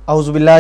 اعوذ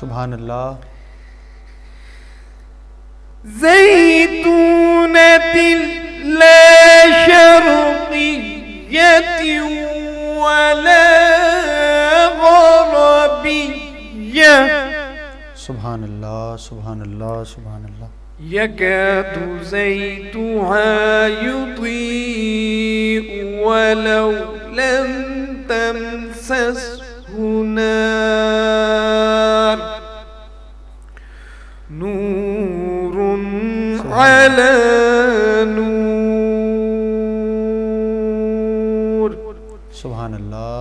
سبحان اللہ. زيتونة لا شرقية ولا غربية سبحان اللہ سبحان اللہ سبحان اللہ. يكاد زيتها يضيء ولو لم تمسسه نار نور على نور سبحان اللہ.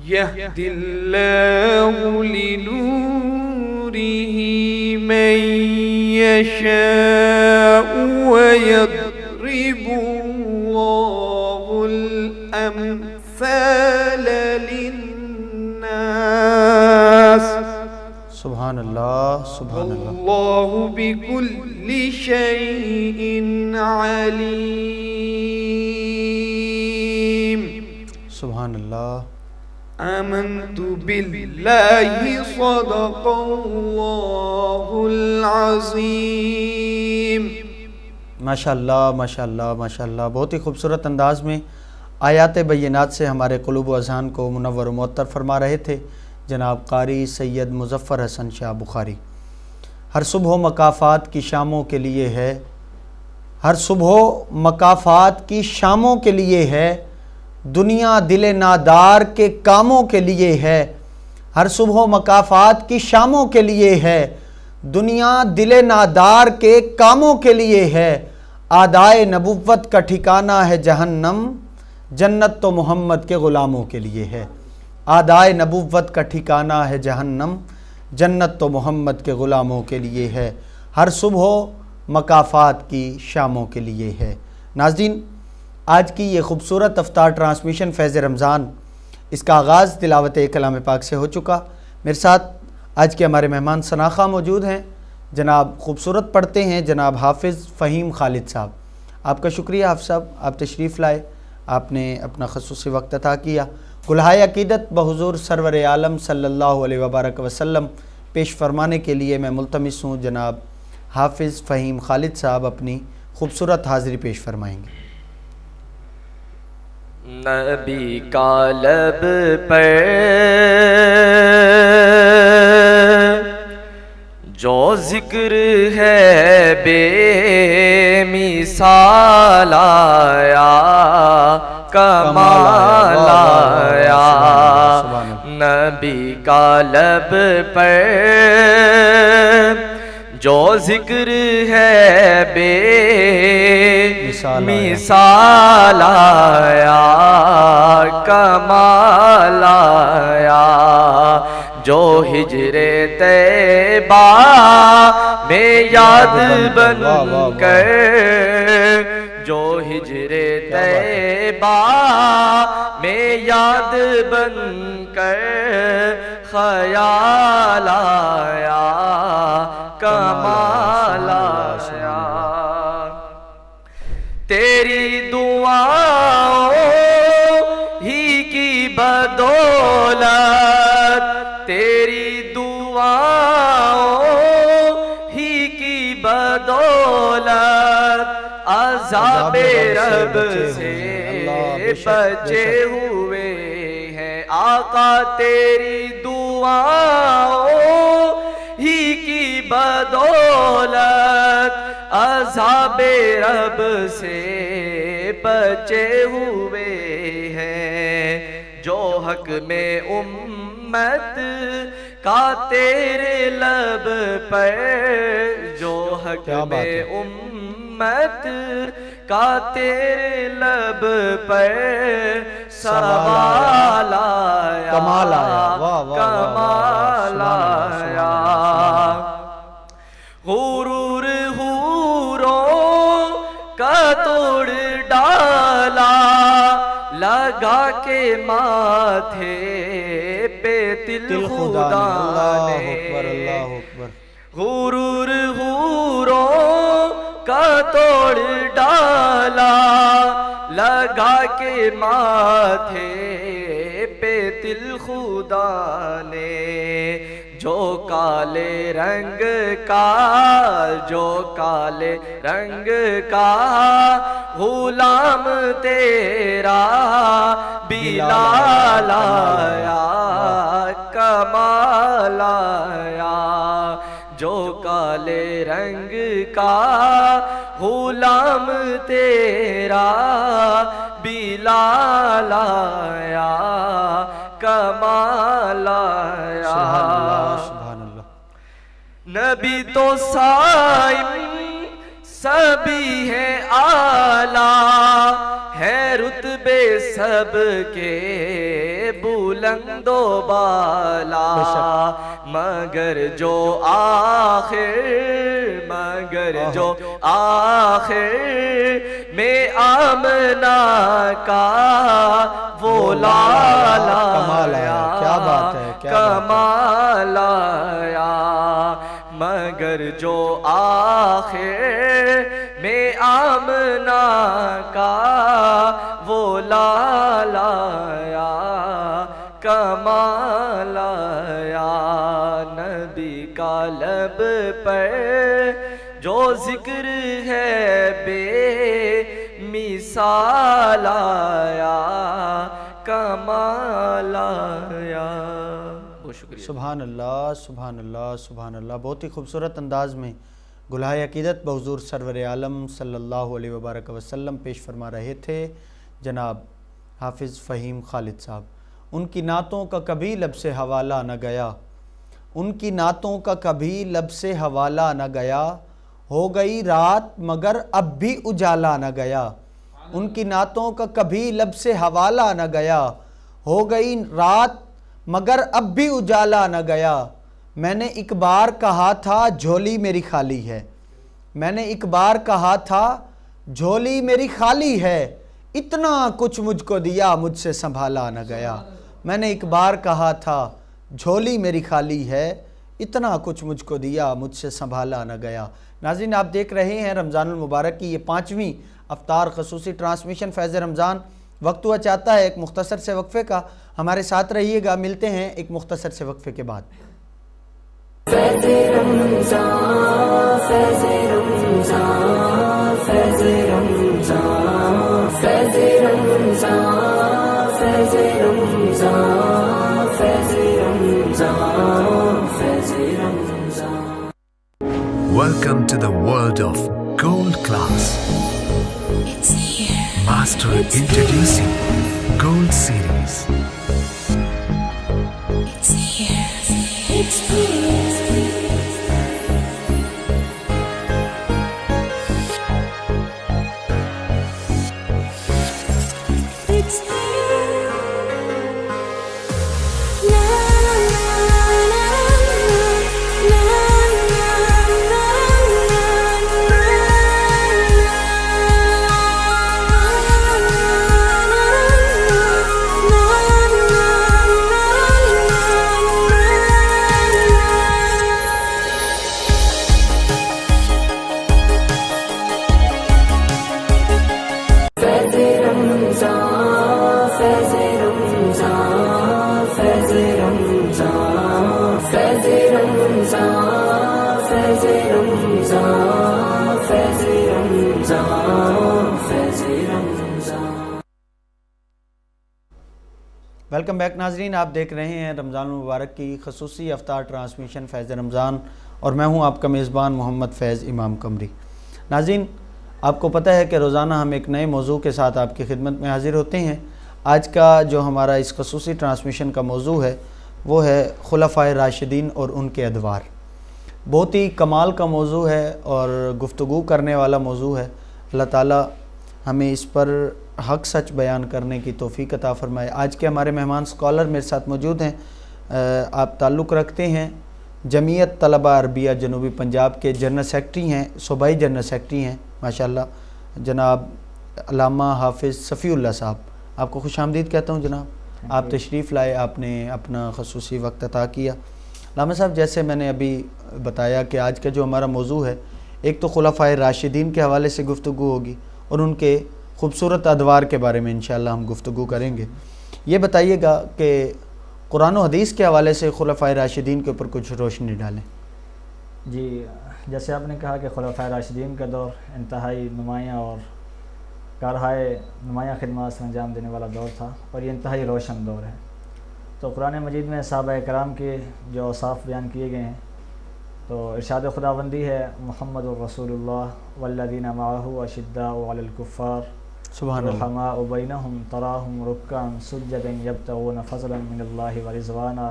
يهدي الله لنوره من يشاء ويضرب الله الأمثال للناس سبحان اللہ سبحان اللہ. والله بكل شيء عليم. سبحان اللہ. آمنت بالله صدق الله العظیم. ماشاء اللہ ماشاء اللہ ماشاء اللہ. بہت ہی خوبصورت انداز میں آیات بینات سے ہمارے قلوب و اذہان کو منور و معطر فرما رہے تھے جناب قاری سید مظفر حسن شاہ بخاری. ہر صبح مکافات کی شاموں کے لیے ہے، ہر صبح مکافات کی شاموں کے لیے ہے، دنیا دل نادار کے کاموں کے لیے ہے. ہر صبح مکافات کی شاموں کے لیے ہے، دنیا دل نادار کے کاموں کے لیے ہے. آدائے نبوت کا ٹھکانہ ہے جہنم، جنت تو محمد کے غلاموں کے لیے ہے. آدائے نبوت کا ٹھکانہ ہے جہنم، جنت تو محمد کے غلاموں کے لیے ہے. ہر صبح مکافات کی شاموں کے لیے ہے. ناظرین، آج کی یہ خوبصورت افطار ٹرانسمیشن فیض رمضان، اس کا آغاز تلاوت کلام پاک سے ہو چکا. میرے ساتھ آج کے ہمارے مہمان سناخواہ موجود ہیں. جناب خوبصورت پڑھتے ہیں جناب حافظ فہیم خالد صاحب. آپ کا شکریہ حافظ صاحب، آپ تشریف لائے، آپ نے اپنا خصوصی وقت عطا کیا. گلہائے عقیدت بحضور سرور عالم صلی اللہ علیہ وبارک وسلم پیش فرمانے کے لیے میں ملتمس ہوں. جناب حافظ فہیم خالد صاحب اپنی خوبصورت حاضری پیش فرمائیں گے. نبی کا لب پر جو ذکر ہے بے مثال آیا، کمال آیا. نبی کا لب پر جو ذکر ہے بے مثال آیا، کمال آیا. جو ہجر طیبہ میں یاد بن کر، جو ہجر طیبہ میں یاد بن کر خیال آیا، کمال آیا. تیری دعاؤں ہی کی بدولت، تیری دعاؤں ہی کی بدولت عذاب رب سے بچے ہوئے ہیں. آقا تیری دعاؤں ہی کی بدولت عذاب رب سے بچے ہوئے ہیں. جو حق میں امت کا تیرے لب پر، جو حق میں امت کا تیرے لب پر سوال آیا، کمال آیا، کمال آیا. غرور حوروں کا توڑ ڈالا، لگا کے ماتھے پہ تل خدا نے. غرور حوروں کا توڑ ڈالا لگا کے ماتھے پہ تل خدا نے، جو کالے رنگ کا غلام تیرا بلال آیا کمال آیا، جو کالے رنگ کا غلام تیرا بلال آیا کمال آیا۔ سبحان اللہ۔ نبی تو صائم سبھی ہے اعلیٰ، ہے رتبے سب کے بلند و بالا، مگر جو آخر میں آمنہ کا وہ لالا آیا، کیا بات ہے، کمال آیا، مگر جو آخر میں آمنہ کا وہ لالا آیا کمال آیا، نبی کا لب پر جو ذکر ہے بے مثال آیا کمال آیا۔ بہت شکریہ۔ سبحان اللہ، سبحان اللہ، سبحان اللہ۔ بہت ہی خوبصورت انداز میں گلہائے عقیدت بحضور سرور عالم صلی اللہ علیہ وبارک وسلم پیش فرما رہے تھے جناب حافظ فہیم خالد صاحب۔ ان کی نعتوں کا کبھی لب سے حوالہ نہ گیا، ان کی نعتوں کا کبھی لب سے حوالہ نہ گیا، ہو گئی رات مگر اب بھی اجالا نہ گیا، ان کی نعتوں کا کبھی لب سے حوالہ نہ گیا، ہو گئی رات مگر اب بھی اجالا نہ گیا، میں نے ایک بار کہا تھا جھولی میری خالی ہے، میں نے ایک بار کہا تھا جھولی میری خالی ہے، اتنا کچھ مجھ کو دیا مجھ سے سنبھالا نہ گیا، میں نے ایک بار کہا تھا جھولی میری خالی ہے، اتنا کچھ مجھ کو دیا مجھ سے سنبھالا نہ گیا۔ ناظرین، آپ دیکھ رہے ہیں رمضان المبارک کی یہ 5ویں افطار خصوصی ٹرانسمیشن فیض رمضان۔ وقت ہوا چاہتا ہے ایک مختصر سے وقفے کا، ہمارے ساتھ رہیے گا، ملتے ہیں ایک مختصر سے وقفے کے بعد۔ فیض رمضان، فیض رمضان، فیض رمضان، فیض رمضان، فیض رمضان، فیض رمضان، فیض رمضان۔ Welcome to the world of Gold Class. It's here. Master introducing Gold Series. It's here. It's here. It's here. La la la la la welcome back ناظرین، آپ دیکھ رہے ہیں رمضان المبارک کی خصوصی افطار ٹرانسمیشن فیض رمضان، اور میں ہوں آپ کا میزبان محمد فیض امام قمری۔ ناظرین، آپ کو پتہ ہے کہ روزانہ ہم ایک نئے موضوع کے ساتھ آپ کی خدمت میں حاضر ہوتے ہیں۔ آج کا جو ہمارا اس خصوصی ٹرانسمیشن کا موضوع ہے وہ ہے خلفائے راشدین اور ان کے ادوار۔ بہت ہی کمال کا موضوع ہے اور گفتگو کرنے والا موضوع ہے۔ اللہ تعالیٰ ہمیں اس پر حق سچ بیان کرنے کی توفیق عطا فرمائے۔ آج کے ہمارے مہمان سکالر میرے ساتھ موجود ہیں۔ آپ تعلق رکھتے ہیں جمعیت طلبہ عربیہ جنوبی پنجاب کے جنرل سیکرٹری ہیں، صوبائی جنرل سیکرٹری ہیں ماشاءاللہ، جناب علامہ حافظ صفی اللہ صاحب۔ آپ کو خوش آمدید کہتا ہوں جناب، آپ تشریف لائے، آپ نے اپنا خصوصی وقت عطا کیا۔ علامہ صاحب، جیسے میں نے ابھی بتایا کہ آج کا جو ہمارا موضوع ہے ایک تو خلفائے راشدین کے حوالے سے گفتگو ہوگی اور ان کے خوبصورت ادوار کے بارے میں انشاءاللہ ہم گفتگو کریں گے۔ یہ بتائیے گا کہ قرآن و حدیث کے حوالے سے خلفائے راشدین کے اوپر کچھ روشنی ڈالیں۔ جی، جیسے آپ نے کہا کہ خلفائے راشدین کا دور انتہائی نمایاں اور کارہائے نمایاں خدمات سے انجام دینے والا دور تھا، اور یہ انتہائی روشن دور ہے۔ تو قرآن مجید میں صحابہ کرام کے جو اوصاف بیان کیے گئے ہیں، تو ارشاد خداوندی ہے محمد الرسول اللہ والذین معہ اشداء علی الکفار سبحان اللہ۔ رحماء بینہم تراہم رکعا سجدا یبتغون فضلا من اللہ ورضوانا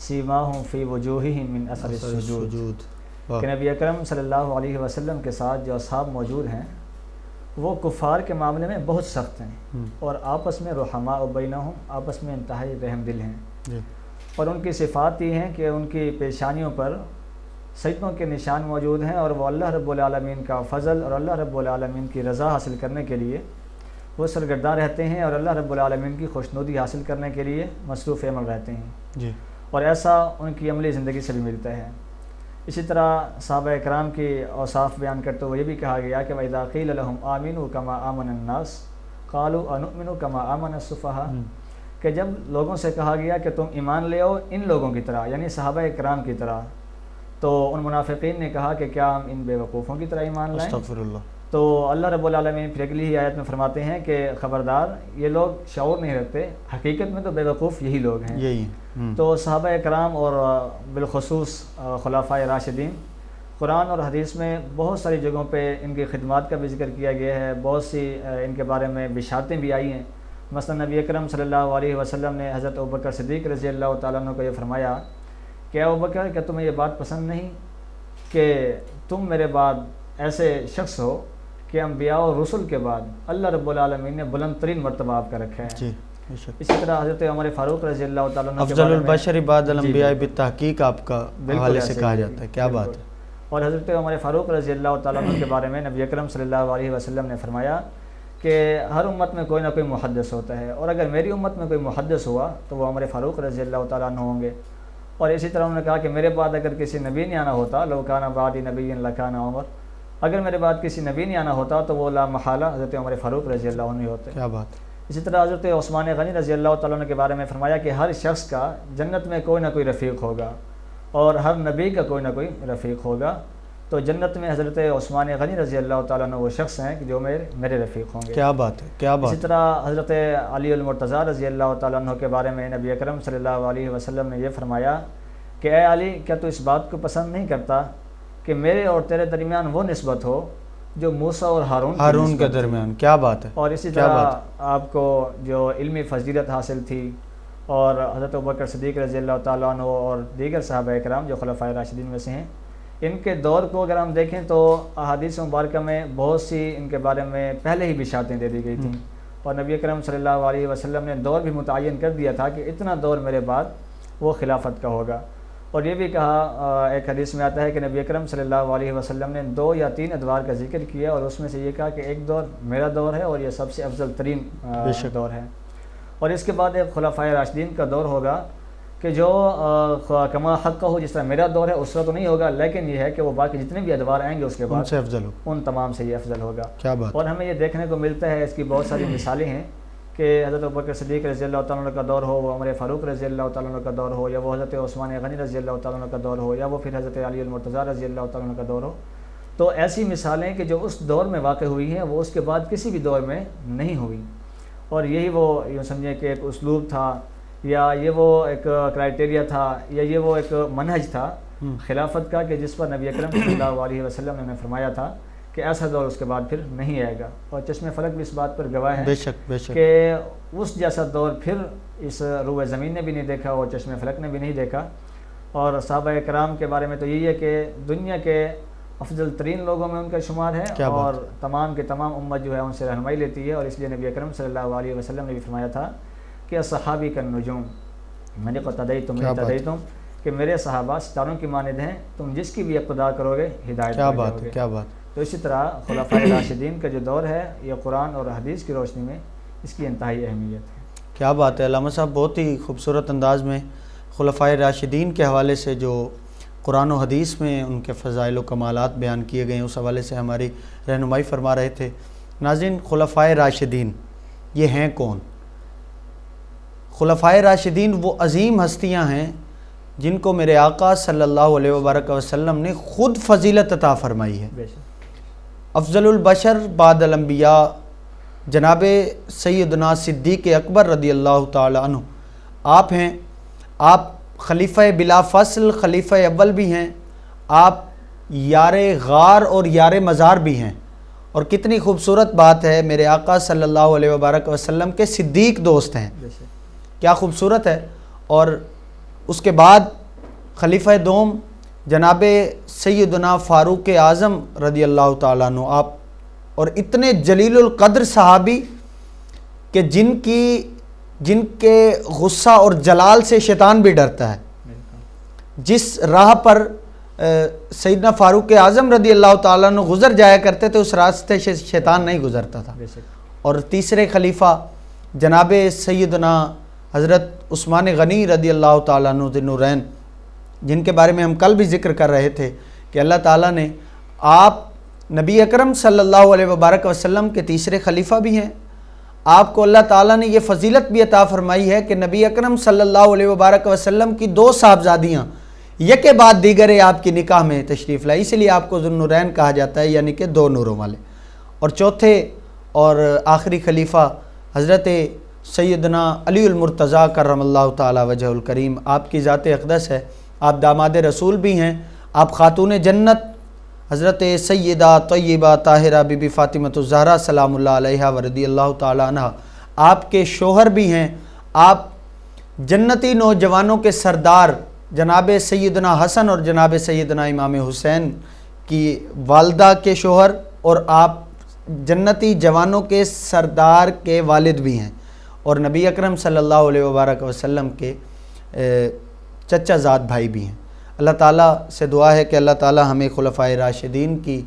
سیماہم فی وجوہہم من اثر السجود۔ کہ نبی اکرم صلی اللہ علیہ وسلم کے ساتھ جو اصحاب موجود ہیں وہ کفار کے معاملے میں بہت سخت ہیں، اور آپس میں رحماء بینہم، آپس میں انتہائی رحم دل ہیں، اور ان کی صفات یہ ہیں کہ ان کی پیشانیوں پر سجدوں کے نشان موجود ہیں، اور وہ اللہ رب العالمین کا فضل اور اللہ رب العالمین کی رضا حاصل کرنے کے لیے وہ سرگرداں رہتے ہیں، اور اللہ رب العالمین کی خوشنودی حاصل کرنے کے لیے مصروف عمل رہتے ہیں، اور ایسا ان کی عملی زندگی سے بھی ملتا ہے۔ اسی طرح صحابہ کرام کی اوصاف بیان کرتے ہوئے یہ بھی کہا گیا کہ وَإِذَا قِيلَ لَهُمْ آمِنُوا كَمَا آمَنَ النَّاسُ قَالُوا أَنُؤْمِنُ كَمَا آمَنَ السُّفَهَاءُ، کہ جب لوگوں سے کہا گیا کہ تم ایمان لے آؤ ان لوگوں کی طرح، یعنی صحابہ کرام کی طرح، تو ان منافقین نے کہا کہ کیا ہم ان بے وقوفوں کی طرح ایمان لائیں؟ استغفر اللہ۔ تو اللہ رب العالمین پھر اگلی ہی آیت میں فرماتے ہیں کہ خبردار، یہ لوگ شعور نہیں رکھتے، حقیقت میں تو بے وقوف یہی لوگ ہیں۔ یہی تو صحابہ کرام اور بالخصوص خلفائے راشدین، قرآن اور حدیث میں بہت ساری جگہوں پہ ان کی خدمات کا بھی ذکر کیا گیا ہے، بہت سی ان کے بارے میں بشارتیں بھی آئی ہیں۔ مثلا نبی اکرم صلی اللہ علیہ وسلم نے حضرت ابوبکر صدیق رضی اللہ تعالیٰ عنہ کو یہ فرمایا کہ اے ابوبکر، کیا تمہیں یہ بات پسند نہیں کہ تم میرے بعد ایسے شخص ہو کہ انبیاء اور رسل کے بعد اللہ رب العالمین نے بلند ترین مرتبہ آپ کا رکھا ہے۔ جی، اسی طرح حضرت عمر فاروق رضی اللہ تعالیٰ عنہ کے افضل بارے میں البشر بعد الانبیاء جی، بالتحقیق آپ کا بالکل حوالے سے ایسے کہا ہی، جاتا ہے، کیا بات بالکل۔ ہے۔ اور حضرت عمر فاروق رضی اللہ تعالیٰ عنہ کے بارے میں نبی اکرم صلی اللہ علیہ وسلم نے فرمایا کہ ہر امت میں کوئی نہ کوئی محدث ہوتا ہے، اور اگر میری امت میں کوئی محدث ہوا تو وہ عمر فاروق رضی اللہ تعالیٰ عنہ ہوں گے۔ اور اسی طرح انہوں نے کہا کہ میرے بعد اگر کسی نبی نے آنا ہوتا، لو کان بعدی نبی لکان عمر، اگر میرے بعد کسی نبی نے آنا ہوتا تو وہ لا محالہ حضرت عمر فاروق رضی اللہ عنہ ہوتے۔ کیا بات ہے۔ اسی طرح حضرت عثمان غنی رضی اللہ تعالیٰ عنہ کے بارے میں فرمایا کہ ہر شخص کا جنت میں کوئی نہ کوئی رفیق ہوگا، اور ہر نبی کا کوئی نہ کوئی رفیق ہوگا، تو جنت میں حضرت عثمان غنی رضی اللہ تعالیٰ عنہ وہ شخص ہیں کہ جو میرے رفیق ہوں گے۔ کیا بات ہے، کیا بات اسی طرح حضرت علی المرتضیٰ رضی اللہ تعالیٰ عنہ کے بارے میں نبی اکرم صلی اللہ علیہ وسلم نے یہ فرمایا کہ اے علی، کیا تو اس بات کو پسند نہیں کرتا کہ میرے اور تیرے درمیان وہ نسبت ہو جو موسیٰ اور ہارون کے درمیان؟ کیا بات ہے۔ اور اسی طرح آپ کو جو علمی فضیلت حاصل تھی، اور حضرت ابوبکر صدیق رضی اللہ تعالیٰ عنہ اور دیگر صحابہ کرام جو خلفائے راشدین میں سے ہیں، ان کے دور کو اگر ہم دیکھیں تو احادیث مبارکہ میں بہت سی ان کے بارے میں پہلے ہی بشارتیں دے دی گئی تھیں، اور نبی اکرم صلی اللہ علیہ وسلم نے دور بھی متعین کر دیا تھا کہ اتنا دور میرے بعد وہ خلافت کا ہوگا۔ اور یہ بھی کہا، ایک حدیث میں آتا ہے کہ نبی اکرم صلی اللہ علیہ وسلم نے 2 یا 3 ادوار کا ذکر کیا، اور اس میں سے یہ کہا کہ ایک دور میرا دور ہے اور یہ سب سے افضل ترین دور ہے۔ اور اس کے بعد ایک خلفائے راشدین کا دور ہوگا کہ جو کما حق کا ہو، جس طرح میرا دور ہے اس طرح تو نہیں ہوگا، لیکن یہ ہے کہ وہ باقی جتنے بھی ادوار آئیں گے اس کے بعد ان سے افضل ہو، ان تمام سے یہ افضل ہوگا۔ کیا بات۔ اور ہمیں یہ دیکھنے کو ملتا ہے، اس کی بہت ساری مثالیں ہیں کہ حضرت ابوبکر صدیق رضی اللہ تعالیٰ عنہ کا دور ہو، وہ عمر فاروق رضی اللہ تعالیٰ عنہ کا دور ہو، یا وہ حضرت عثمان غنی رضی اللہ تعالیٰ عنہ کا دور ہو، یا وہ پھر حضرت علی المرتضیٰ رضی اللہ تعالیٰ عنہ کا دور ہو، تو ایسی مثالیں کہ جو اس دور میں واقع ہوئی ہیں وہ اس کے بعد کسی بھی دور میں نہیں ہوئی۔ اور یہی وہ یوں سمجھیں کہ ایک اسلوب تھا، یا یہ وہ ایک کرائٹیریا تھا، یا یہ وہ ایک منہج تھا خلافت کا کہ جس پر نبی اکرم صلی اللہ علیہ وسلم نے فرمایا تھا کہ ایسا دور اس کے بعد پھر نہیں آئے گا، اور چشم فلک بھی اس بات پر گواہ ہے بے شک بے شک کہ اس جیسا دور پھر اس روئے زمین نے بھی نہیں دیکھا اور چشم فلک نے بھی نہیں دیکھا۔ اور صحابہ کرام کے بارے میں تو یہی ہے کہ دنیا کے افضل ترین لوگوں میں ان کا شمار ہے، اور تمام کے تمام امت جو ہے ان سے رہنمائی لیتی ہے، اور اس لیے نبی اکرم صلی اللہ علیہ وسلم نے بھی فرمایا تھا کہ صحابی کا نجوم من اقتدیتم اہتدیتم، کہ میرے صحابہ ستاروں کی مانند ہیں، تم جس کی بھی اقتداء کرو گے ہدایت کیا پا بات جاؤ ہے، گے۔ کیا بات۔ تو اسی طرح خلفائے راشدین کا جو دور ہے یہ قرآن اور حدیث کی روشنی میں اس کی انتہائی اہمیت ہے۔ کیا بات ہے علامہ صاحب، بہت ہی خوبصورت انداز میں خلفائے راشدین کے حوالے سے جو قرآن و حدیث میں ان کے فضائل و کمالات بیان کیے گئے ہیں، اس حوالے سے ہماری رہنمائی فرما رہے تھے۔ ناظرین، خلفائے راشدین یہ ہیں کون؟ خلفائے راشدین وہ عظیم ہستیاں ہیں جن کو میرے آقا صلی اللہ علیہ وبرکہ وسلم نے خود فضیلت عطا فرمائی ہے۔ افضل البشر بعد الانبیاء جناب سیدنا صدیق اکبر رضی اللہ تعالی عنہ آپ ہیں۔ آپ خلیفہ بلا فصل خلیفہ اول بھی ہیں، آپ یار غار اور یار مزار بھی ہیں، اور کتنی خوبصورت بات ہے، میرے آقا صلی اللہ علیہ وبرکہ وسلم کے صدیق دوست ہیں، کیا خوبصورت ہے۔ اور اس کے بعد خلیفہ دوم جناب سیدنا فاروق اعظم رضی اللہ تعالیٰ عنہ آپ، اور اتنے جلیل القدر صحابی کہ جن کے غصہ اور جلال سے شیطان بھی ڈرتا ہے۔ جس راہ پر سیدنا فاروق اعظم رضی اللہ تعالیٰ عنہ گزر جایا کرتے تھے اس راستے سے شیطان نہیں گزرتا تھا۔ اور تیسرے خلیفہ جناب سیدنا حضرت عثمان غنی رضی اللہ تعالیٰ عنہ ذی النورین، جن کے بارے میں ہم کل بھی ذکر کر رہے تھے کہ اللہ تعالیٰ نے آپ نبی اکرم صلی اللہ علیہ وبرکہ وسلم کے تیسرے خلیفہ بھی ہیں۔ آپ کو اللہ تعالیٰ نے یہ فضیلت بھی عطا فرمائی ہے کہ نبی اکرم صلی اللہ علیہ وبرکہ وسلم کی 2 صاحبزادیاں یک بعد دیگر آپ کی نکاح میں تشریف لائی، اس لیے آپ کو ذو النورین کہا جاتا ہے، یعنی کہ 2 نوروں والے۔ اور چوتھے اور آخری خلیفہ حضرت سیدنا علی المرتضیٰ کرم اللہ تعالی وجہ الکریم، آپ کی ذات اقدس ہے، آپ داماد رسول بھی ہیں، آپ خاتون جنت حضرت سیدہ طیبہ طاہرہ بی بی فاطمہ الزہرا سلام اللہ علیہا ورضی اللہ تعالی عنہ آپ کے شوہر بھی ہیں۔ آپ جنتی نوجوانوں کے سردار جناب سیدنا حسن اور جناب سیدنا امام حسین کی والدہ کے شوہر، اور آپ جنتی جوانوں کے سردار کے والد بھی ہیں، اور نبی اکرم صلی اللہ علیہ وبرکہ وسلم کے چچا زاد بھائی بھی ہیں۔ اللہ تعالیٰ سے دعا ہے کہ اللہ تعالیٰ ہمیں خلفائے راشدین کی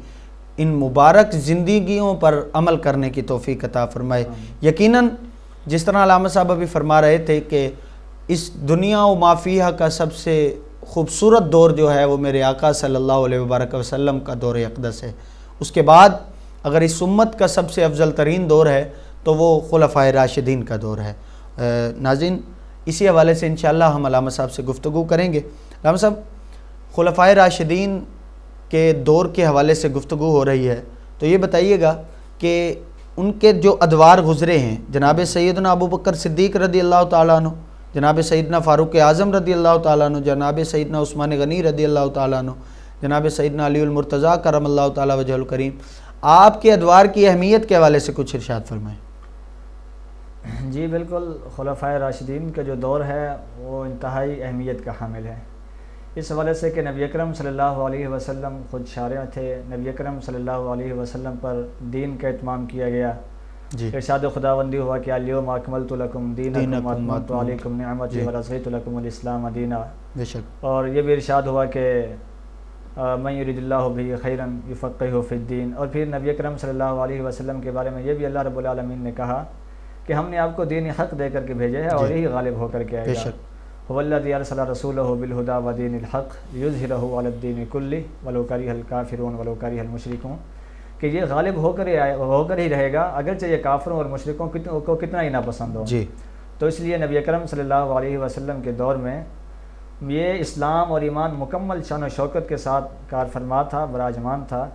ان مبارک زندگیوں پر عمل کرنے کی توفیق عطا فرمائے۔ یقیناً جس طرح علامہ صاحب ابھی فرما رہے تھے کہ اس دنیا و ما فیہا کا سب سے خوبصورت دور جو ہے وہ میرے آقا صلی اللہ علیہ وبرکہ وسلم کا دور اقدس ہے، اس کے بعد اگر اس امت کا سب سے افضل ترین دور ہے تو وہ خلفائے راشدین کا دور ہے۔ ناظرین، اسی حوالے سے انشاءاللہ ہم علامہ صاحب سے گفتگو کریں گے۔ علامہ صاحب، خلفائے راشدین کے دور کے حوالے سے گفتگو ہو رہی ہے، تو یہ بتائیے گا کہ ان کے جو ادوار گزرے ہیں، جناب سیدنا ابو بکر صدیق رضی اللہ تعالیٰ عنہ، جناب سیدنا فاروق اعظم رضی اللہ تعالیٰ عنہ، جناب سیدنا عثمان غنی رضی اللہ تعالیٰ عنہ، جناب سیدنا علی المرتضیٰ کرم اللہ تعالیٰ وجہ الکریم، آپ کے ادوار کی اہمیت کے حوالے سے کچھ ارشاد فرمائیں۔ جی بالکل، خلفائے راشدین کا جو دور ہے وہ انتہائی اہمیت کا حامل ہے، اس حوالے سے کہ نبی اکرم صلی اللہ علیہ وسلم خود شارع تھے، نبی اکرم صلی اللہ علیہ وسلم پر دین کا اتمام کیا گیا، ارشاد خداوندی ہوا کہ الیوم اکملت لکم دینکم واتممت علیکم نعمتی ورضیت لکم الاسلام دینا، اور یہ بھی ارشاد ہوا کہ من یرید اللہ بہ خیرا یفقہہ فی الدین، اور پھر نبی اکرم صلی اللہ علیہ وسلم کے بارے میں یہ بھی اللہ رب العالمین نے کہا کہ ہم نے آپ کو دین حق دے کر کے بھیجے ہے اور یہی غالب ہو کر کے آئے گا۔ هو الذی ارسل رسولہ بالہدی ودین الحق لیظہرہ علی الدین کلہ ولو کرہ الکافرون ولو کرہ المشرکون، کہ یہ غالب ہو کر ہی رہے گا اگرچہ یہ کافروں اور مشرکوں کو کتنا ہی ناپسند ہو۔ تو اس لیے نبی اکرم صلی اللہ علیہ وسلم کے دور میں یہ اسلام اور ایمان مکمل شان و شوکت کے ساتھ کار فرما تھا، براجمان تھا۔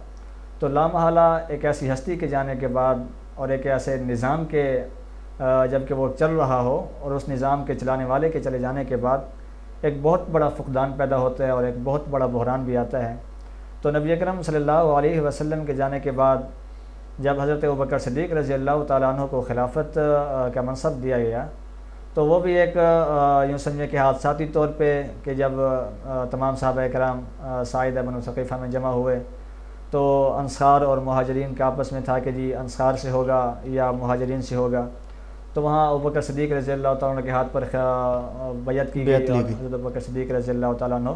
تو لامحالہ ایک ایسی ہستی کے جانے کے بعد اور ایک ایسے نظام کے جب کہ وہ چل رہا ہو اور اس نظام کے چلانے والے کے چلے جانے کے بعد ایک بہت بڑا فقدان پیدا ہوتا ہے اور ایک بہت بڑا بحران بھی آتا ہے۔ تو نبی اکرم صلی اللہ علیہ وسلم کے جانے کے بعد جب حضرت ابوبکر صدیق رضی اللہ تعالیٰ عنہ کو خلافت کا منصب دیا گیا تو وہ بھی ایک یوں سمجھے کہ حادثاتی طور پہ کہ جب تمام صحابہ کرام ساعدہ بنو ثقیفہ میں جمع ہوئے تو انصار اور مہاجرین کا آپس میں تھا کہ جی انصار سے ہوگا یا مہاجرین سے ہوگا، تو وہاں ابوبکر صدیق رضی اللہ تعالیٰ عنہ کے ہاتھ پر بیعت کی گئی اور حضرت ابوبکر صدیق رضی اللہ تعالیٰ عنہ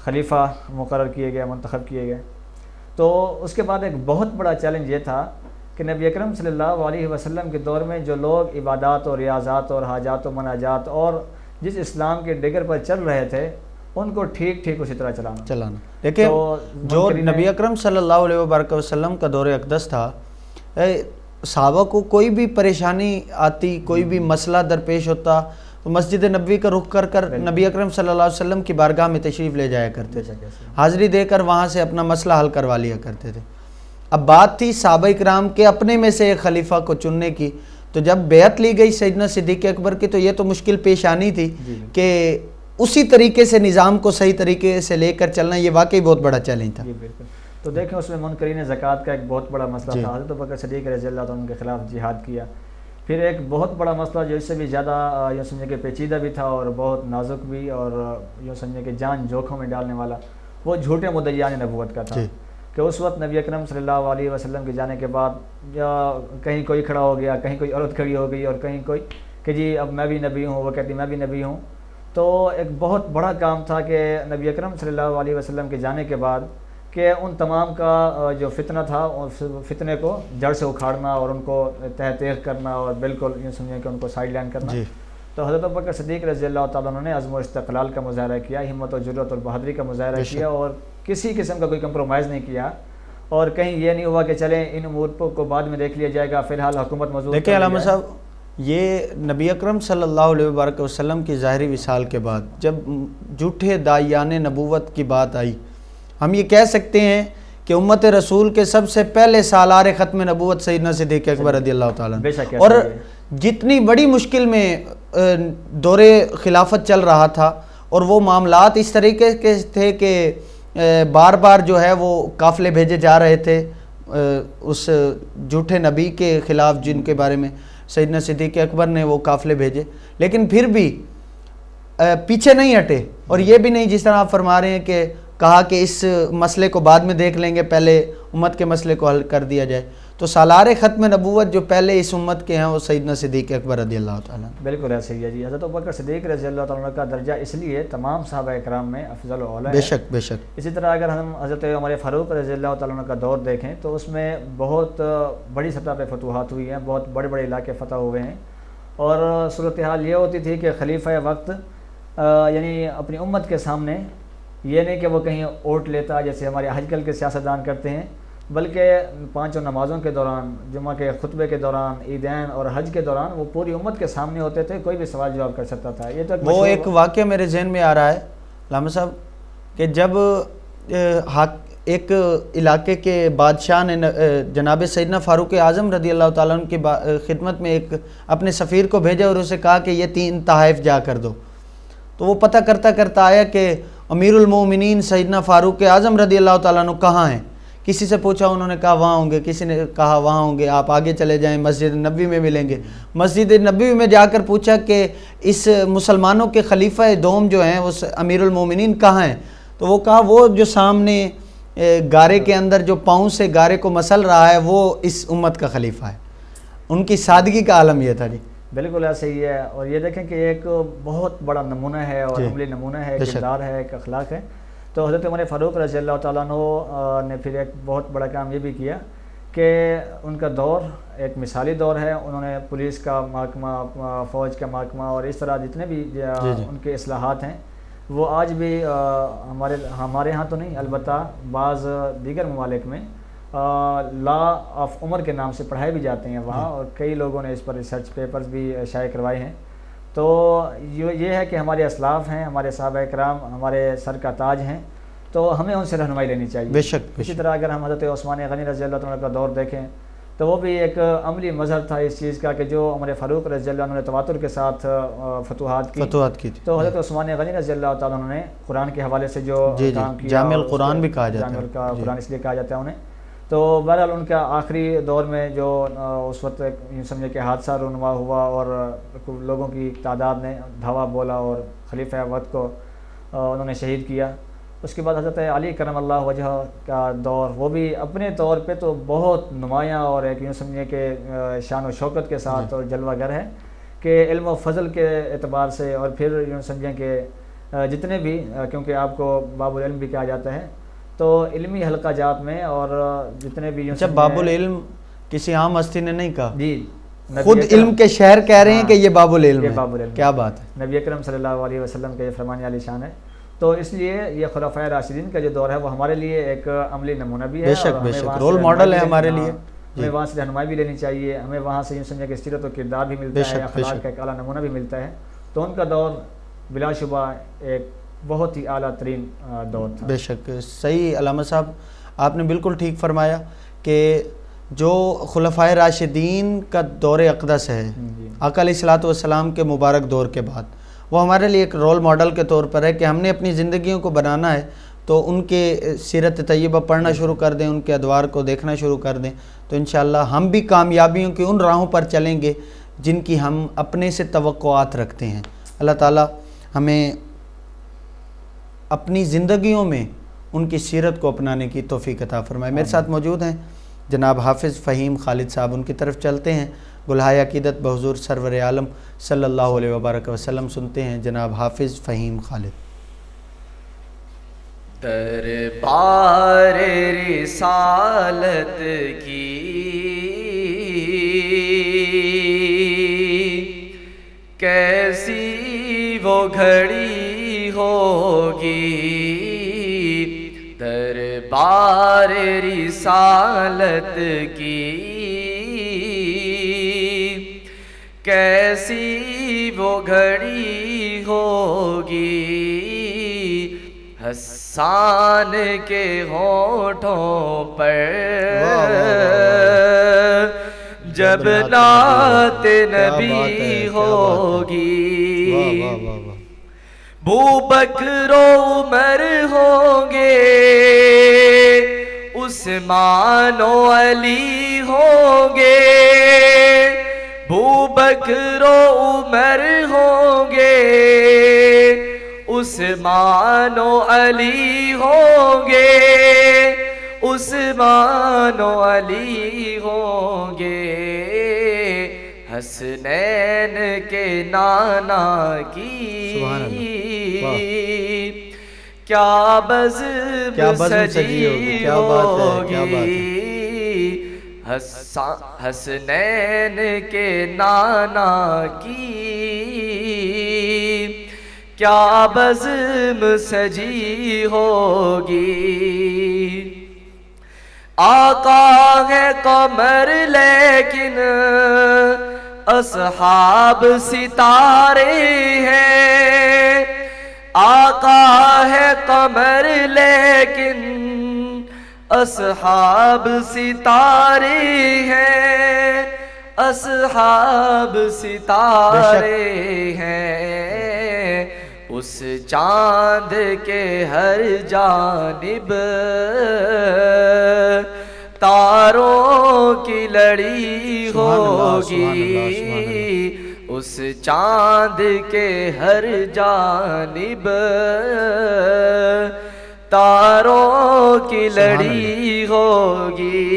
خلیفہ مقرر کیے گئے، منتخب کیے گئے۔ تو اس کے بعد ایک بہت بڑا چیلنج یہ تھا کہ نبی اکرم صلی اللہ علیہ وسلم کے دور میں جو لوگ عبادات اور ریاضات اور حاجات و مناجات اور جس اسلام کے ڈگر پر چل رہے تھے ان کو ٹھیک ٹھیک اسی طرح چلانا. دیکھیں تو جو منکرین نبی اکرم صلی اللہ علیہ وبرکہ وسلم کا دور اقدس تھا، صحابہ کو کوئی بھی پریشانی آتی، کوئی بھی مسئلہ درپیش ہوتا تو مسجد نبوی کا رخ کر نبی اکرم صلی اللہ علیہ وسلم کی بارگاہ میں تشریف لے جایا کرتے تھے، حاضری دے کر وہاں سے اپنا مسئلہ حل کروا لیا کرتے تھے. اب بات تھی صحابہ کرام کے اپنے میں سے ایک خلیفہ کو چننے کی، تو جب بیعت لی گئی سیدنا صدیق اکبر کی تو یہ تو مشکل پیش آنی تھی کہ اسی طریقے سے نظام کو صحیح طریقے سے لے کر چلنا، یہ واقعی بہت بڑا چیلنج تھا. جی بالکل. تو دیکھیں اس میں منکرین زکوٰۃ کا ایک بہت بڑا مسئلہ تھا. حضرت ابوبکر صدیق رضی اللہ عنہ کے خلاف جہاد کیا. پھر ایک بہت بڑا مسئلہ جو اس سے بھی زیادہ یوں سمجھے کہ پیچیدہ بھی تھا اور بہت نازک بھی اور یوں سمجھے کہ جان جوکھوں میں ڈالنے والا، وہ جھوٹے مدعیان نبوت کا تھا. کہ اس وقت نبی اکرم صلی اللہ علیہ وسلم کے جانے کے بعد کہیں کوئی کھڑا ہو گیا، کہیں کوئی عورت کھڑی ہو گئی اور کہیں کوئی کہ جی اب میں بھی نبی ہوں، وہ کہتی میں بھی نبی ہوں. تو ایک بہت بڑا کام تھا کہ نبی اکرم صلی اللہ علیہ وسلم کے جانے کے بعد کہ ان تمام کا جو فتنہ تھا اس فتنے کو جڑ سے اکھاڑنا اور ان کو تہ تیغ کرنا اور بالکل یوں سمجھیں کہ ان کو سائڈ لائن کرنا. تو حضرت ابوبکر صدیق رضی اللہ تعالیٰ عنہ نے عزم و استقلال کا مظاہرہ کیا، ہمت و جرأت اور بہادری کا مظاہرہ کیا اور کسی قسم کا کوئی کمپرومائز نہیں کیا. اور کہیں یہ نہیں ہوا کہ چلیں ان امور کو بعد میں دیکھ لیا جائے گا، فی الحال حکومت موجود. دیکھیں علامہ صاحب، یہ نبی اکرم صلی اللہ علیہ وبرکہ وسلم کی ظاہری وصال کے بعد جب جھوٹے داعیان نبوت کی بات آئی، ہم یہ کہہ سکتے ہیں کہ امت رسول کے سب سے پہلے سالار ختم نبوت سیدنا صدیق اکبر رضی اللہ تعالیٰ عنہ، اور جتنی بڑی مشکل میں دور خلافت چل رہا تھا اور وہ معاملات اس طریقے کے تھے کہ بار بار جو ہے وہ قافلے بھیجے جا رہے تھے اس جھوٹے نبی کے خلاف جن کے بارے میں سیدنا صدیق اکبر نے وہ قافلے بھیجے، لیکن پھر بھی پیچھے نہیں ہٹے. اور یہ بھی نہیں جس طرح آپ فرما رہے ہیں کہ کہا کہ اس مسئلے کو بعد میں دیکھ لیں گے، پہلے امت کے مسئلے کو حل کر دیا جائے. تو سالار ختم نبوت جو پہلے اس امت کے ہیں وہ سیدنا صدیق اکبر رضی اللہ تعالیٰ. بالکل ایسے ہی ہے جی. حضرت ابوبکر صدیق رضی اللہ تعالیٰ کا درجہ اس لیے تمام صحابہ کرام میں افضل و اعلیٰ ہے. بے شک بے شک. اسی طرح اگر ہم حضرت عمر فاروق رضی اللہ تعالیٰ کا دور دیکھیں تو اس میں بہت بڑی سطح پہ فتوحات ہوئی ہیں، بہت بڑے بڑے علاقے فتح ہوئے ہیں. اور صورتحال یہ ہوتی تھی کہ خلیفہ وقت یعنی اپنی امت کے سامنے یہ نہیں کہ وہ کہیں اوٹ لیتا جیسے ہمارے آج کل کے سیاستدان کرتے ہیں، بلکہ پانچوں نمازوں کے دوران، جمعہ کے خطبے کے دوران، عیدین اور حج کے دوران وہ پوری امت کے سامنے ہوتے تھے، کوئی بھی سوال جواب کر سکتا تھا. یہ تو وہ ایک واقعہ میرے ذہن میں آ رہا ہے علامہ صاحب کہ جب ایک علاقے کے بادشاہ نے جناب سیدنا فاروق اعظم رضی اللہ تعالیٰ عنہ کی خدمت میں ایک اپنے سفیر کو بھیجا اور اسے کہا کہ یہ 3 تحائف جا کر دو. تو وہ پتہ کرتا کرتا آیا کہ امیر المومنین سیدنا فاروق اعظم رضی اللہ تعالیٰ عنہ کہاں ہیں. کسی سے پوچھا، انہوں نے کہا وہاں ہوں گے، کسی نے کہا وہاں ہوں گے، آپ آگے چلے جائیں مسجد نبوی میں ملیں گے. مسجد نبوی میں جا کر پوچھا کہ اس مسلمانوں کے خلیفہ دوم جو ہیں وہ امیر المومنین کہاں ہیں. تو وہ کہا وہ جو سامنے گارے کے اندر جو پاؤں سے گارے کو مسل رہا ہے وہ اس امت کا خلیفہ ہے. ان کی سادگی کا عالم یہ تھا. جی بالکل ایسے ہی ہے. اور یہ دیکھیں کہ ایک بہت بڑا نمونہ ہے اور عملی نمونہ ہے، کردار ہے، ایک اخلاق ہے. تو حضرت عمر فاروق رضی اللہ تعالیٰ عنہ نے پھر ایک بہت بڑا کام یہ بھی کیا کہ ان کا دور ایک مثالی دور ہے. انہوں نے پولیس کا محکمہ، فوج کا محکمہ اور اس طرح جتنے بھی ان کے اصلاحات ہیں وہ آج بھی ہمارے ہاں تو نہیں، البتہ بعض دیگر ممالک میں لا آف عمر کے نام سے پڑھائے بھی جاتے ہیں وہاں، اور کئی لوگوں نے اس پر ریسرچ پیپرز بھی شائع کروائے ہیں. تو یہ ہے کہ ہمارے اسلاف ہیں، ہمارے صحابہ کرام ہمارے سر کا تاج ہیں، تو ہمیں ان سے رہنمائی لینی چاہیے. بے شک. اسی طرح اگر ہم حضرت عثمان غنی رضی اللہ عنہ کا دور دیکھیں تو وہ بھی ایک عملی مظہر تھا اس چیز کا کہ جو عمر فاروق رضی اللہ عنہ نے تواتر کے ساتھ فتوحات کی تھی. تو حضرت عثمان غنی رضی اللہ تعالیٰ عنہ نے قرآن کے حوالے سے جو کام کیا، جامع القرآن بھی کہا جاتا ہے، جامع القرآن اس لیے کہا جاتا ہے انہیں. تو بہرحال ان کا آخری دور میں جو اس وقت یوں سمجھے کہ حادثہ رونما ہوا اور لوگوں کی تعداد نے دھاوا بولا اور خلیفہ وقت کو انہوں نے شہید کیا. اس کے بعد حضرت علی کرم اللہ وجہ کا دور، وہ بھی اپنے طور پہ تو بہت نمایاں اور ایک یوں سمجھے کہ شان و شوکت کے ساتھ اور جلوہ گر ہے کہ علم و فضل کے اعتبار سے، اور پھر یوں سمجھیں کہ جتنے بھی، کیونکہ آپ کو باب العلم بھی کہا جاتا ہے، تو علمی حلقہ جات میں اور جتنے بھی جب باب العلم کسی عام ہستی نے نہیں کہا، جی خود علم کے شہر کہہ رہے ہیں کہ یہ باب العلم ہے. کیا بات ہے. نبی اکرم صلی اللہ علیہ وسلم کا یہ فرمان عالی شان ہے. تو اس لیے یہ خلفائے راشدین کا جو دور ہے وہ ہمارے لیے ایک عملی نمونہ بھی ہے، بے شک بے شک رول ماڈل ہے ہمارے لیے، ہمیں وہاں سے رہنمائی بھی لینی چاہیے، ہمیں وہاں سے یوں سمجھے کہ سیرت و کردار بھی ملتا ہے، اخلاق کا ایک اعلیٰ نمونہ بھی ملتا ہے. تو ان کا دور بلا شبہ ایک بہت ہی اعلیٰ ترین دور تھا. بے شک صحیح علامہ صاحب آپ نے بالکل ٹھیک فرمایا کہ جو خلفائے راشدین کا دور اقدس ہے آقا علیہ الصلوۃ والسلام کے مبارک دور کے بعد، وہ ہمارے لیے ایک رول ماڈل کے طور پر ہے کہ ہم نے اپنی زندگیوں کو بنانا ہے تو ان کے سیرت طیبہ پڑھنا شروع کر دیں، ان کے ادوار کو دیکھنا شروع کر دیں، تو انشاءاللہ ہم بھی کامیابیوں کی ان راہوں پر چلیں گے جن کی ہم اپنے سے توقعات رکھتے ہیں. اللہ تعالیٰ ہمیں اپنی زندگیوں میں ان کی سیرت کو اپنانے کی توفیق عطا فرمائے. میرے ساتھ موجود ہیں جناب حافظ فہیم خالد صاحب، ان کی طرف چلتے ہیں. گلہائے عقیدت بحضور سرور عالم صلی اللہ علیہ وبارک وسلم سنتے ہیں جناب حافظ فہیم خالد. دربار رسالت کی کیسی وہ گھڑی ہوگی، دربار رسالت کی کیسی وہ گھڑی ہوگی، حسان کے ہونٹوں پر جب نعت نبی ہوگی، بوبکر و عمر ہوں گے، عثمان و علی ہوں گے، بوبکر و عمر ہوں گے، عثمان و علی ہوں گے، عثمان و علی ہوں گے، حسنین کے نانا کی کیا بزم سجی ہوگی، حسنین کے نانا کی کیا بزم سجی ہوگی. آقا ہے قمر لیکن اصحاب ستارے ہیں، آقا ہے قمر لیکن اصحاب ستارے ہیں، اصحاب ستارے ہیں، اس چاند کے ہر جانب تاروں کی لڑی ہوگی، اس چاند کے ہر جانب تاروں کی لڑی ہوگی.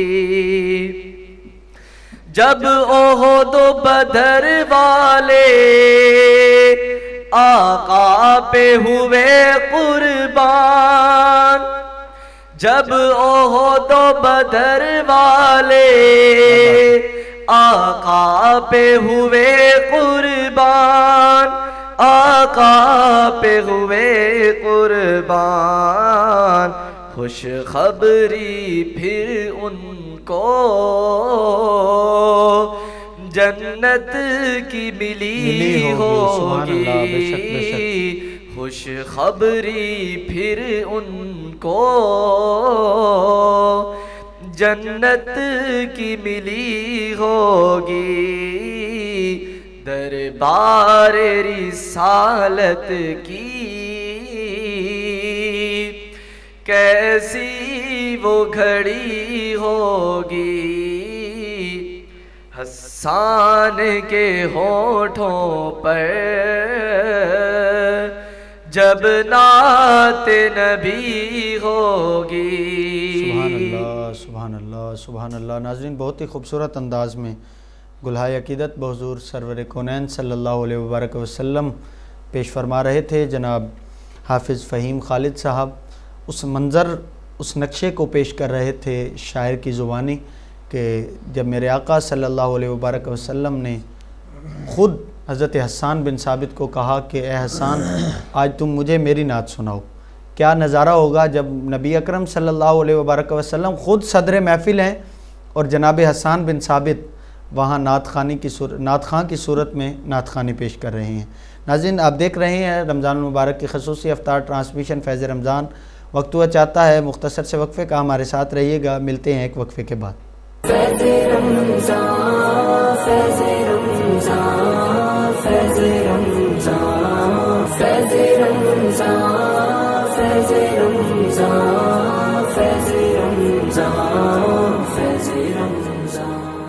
جب احد و بدر والے آقا پہ ہوئے قربان، جب احد و بدر والے آقا پہ ہوئے قربان، آقا پہ ہوئے قربان، خوش خبری پھر ان کو جنت کی ملی ہوگی، خوش خبری پھر ان کو جنت کی ملی ہوگی. دربار رسالت کی کیسی وہ گھڑی ہوگی، حسان کے ہونٹوں پر جب نعت نبی ہوگی. سبحان اللہ سبحان اللہ سبحان اللہ. ناظرین بہت ہی خوبصورت انداز میں گلہائے عقیدت بحضور سرور کونین صلی اللہ علیہ وبارک وسلم پیش فرما رہے تھے جناب حافظ فہیم خالد صاحب. اس منظر اس نقشے کو پیش کر رہے تھے شاعر کی زبانی کہ جب میرے آقا صلی اللہ علیہ وبارک وسلم نے خود حضرت حسان بن ثابت کو کہا کہ اے حسان آج تم مجھے میری نعت سناؤ. کیا نظارہ ہوگا جب نبی اکرم صلی اللہ علیہ وبرکہ وسلم خود صدر محفل ہیں اور جناب حسان بن ثابت وہاں نعت خواں کی صورت میں نعت خوانی پیش کر رہے ہیں. ناظرین آپ دیکھ رہے ہیں رمضان المبارک کی خصوصی افطار ٹرانسمیشن فیض رمضان. وقت ہوا چاہتا ہے مختصر سے وقفے کا، ہمارے ساتھ رہیے گا. ملتے ہیں ایک وقفے کے بعد. فیض رمضان فیض رمضان فیض رمضان فیض رمضان فیض رمضان فیض رمضان فیض رمضان.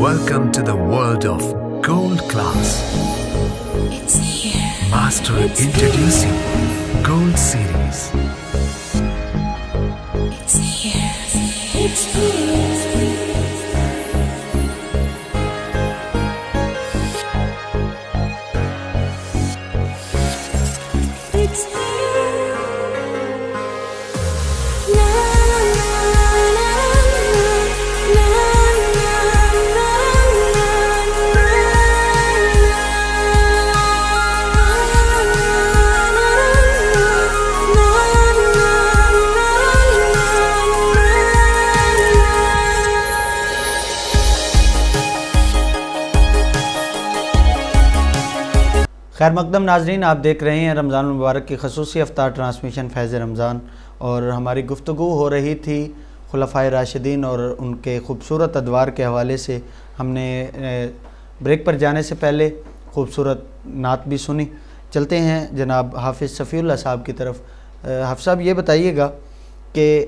Welcome to the world of Gold Class. It's here. Master introducing Gold Series. It's here. It's here. It's here. La la la la la خیر مقدم ناظرین آپ دیکھ رہے ہیں رمضان المبارک کی خصوصی افطار ٹرانسمیشن فیض رمضان، اور ہماری گفتگو ہو رہی تھی خلفائے راشدین اور ان کے خوبصورت ادوار کے حوالے سے. ہم نے بریک پر جانے سے پہلے خوبصورت نعت بھی سنی. چلتے ہیں جناب حافظ صفی اللہ صاحب کی طرف. حافظ صاحب یہ بتائیے گا کہ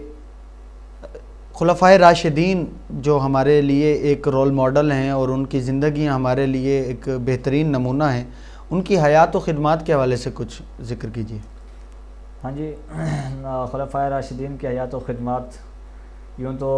خلفائے راشدین جو ہمارے لیے ایک رول ماڈل ہیں اور ان کی زندگیاں ہمارے لیے ایک بہترین نمونہ ہیں، ان کی حیات و خدمات کے حوالے سے کچھ ذکر کیجیے. ہاں جی، خلفائے راشدین کی حیات و خدمات یوں تو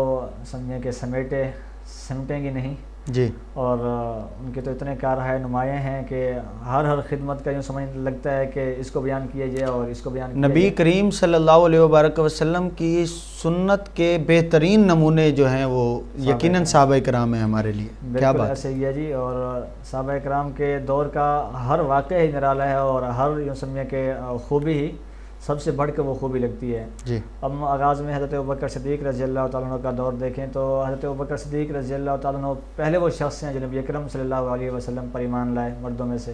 سمجھیں کہ سمٹیں گی نہیں جی، اور ان کے تو اتنے کارہائے نمایاں ہیں کہ ہر خدمت کا یوں سمجھ لگتا ہے کہ اس کو بیان کیا جائے اور اس کو بیان کیا نبی جائے. کریم صلی اللہ علیہ وبرکہ وسلم کی سنت کے بہترین نمونے جو ہیں وہ یقیناً صحابہ کرام ہیں ہمارے لیے. کیا بالکل بات ایسے ہی ہے جی، اور صحابہ کرام کے دور کا ہر واقعہ ہی نرالا ہے اور ہر یوں سمجھیں کہ خوبی ہی سب سے بڑھ کے وہ خوبی لگتی ہے. جی، اب آغاز میں حضرت ابوبکر صدیق رضی اللہ تعالیٰ عنہ کا دور دیکھیں تو حضرت ابوبکر صدیق رضی اللہ تعالیٰ عنہ پہلے وہ شخص ہیں جو نبی اکرم صلی اللہ علیہ وسلم پر ایمان لائے مردوں میں سے.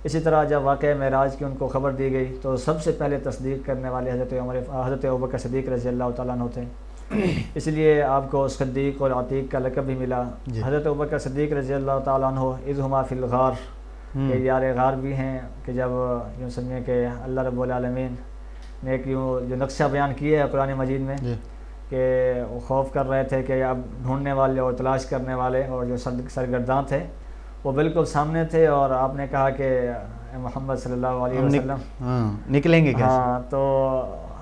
اسی طرح جب واقعہ معراج کی ان کو خبر دی گئی تو سب سے پہلے تصدیق کرنے والے حضرت ابوبکر صدیق رضی اللہ تعالیٰ عنہ تھے. اس لیے آپ کو صدیق اور عتیق کا لقب بھی ملا. حضرت ابوبکر صدیق رضی اللہ تعالیٰ عنہ اذ ہما فی الغار، کہ یار غار بھی ہیں، کہ جب یوں سمجھیں کہ اللہ رب العالمین نے ایک یوں جو نقشہ بیان کیا ہے قرآن مجید میں کہ وہ خوف کر رہے تھے کہ اب ڈھونڈنے والے اور تلاش کرنے والے اور جو سرگرداں تھے وہ بالکل سامنے تھے، اور آپ نے کہا کہ محمد صلی اللہ علیہ وسلم نکلیں گے کیسے؟ ہاں، تو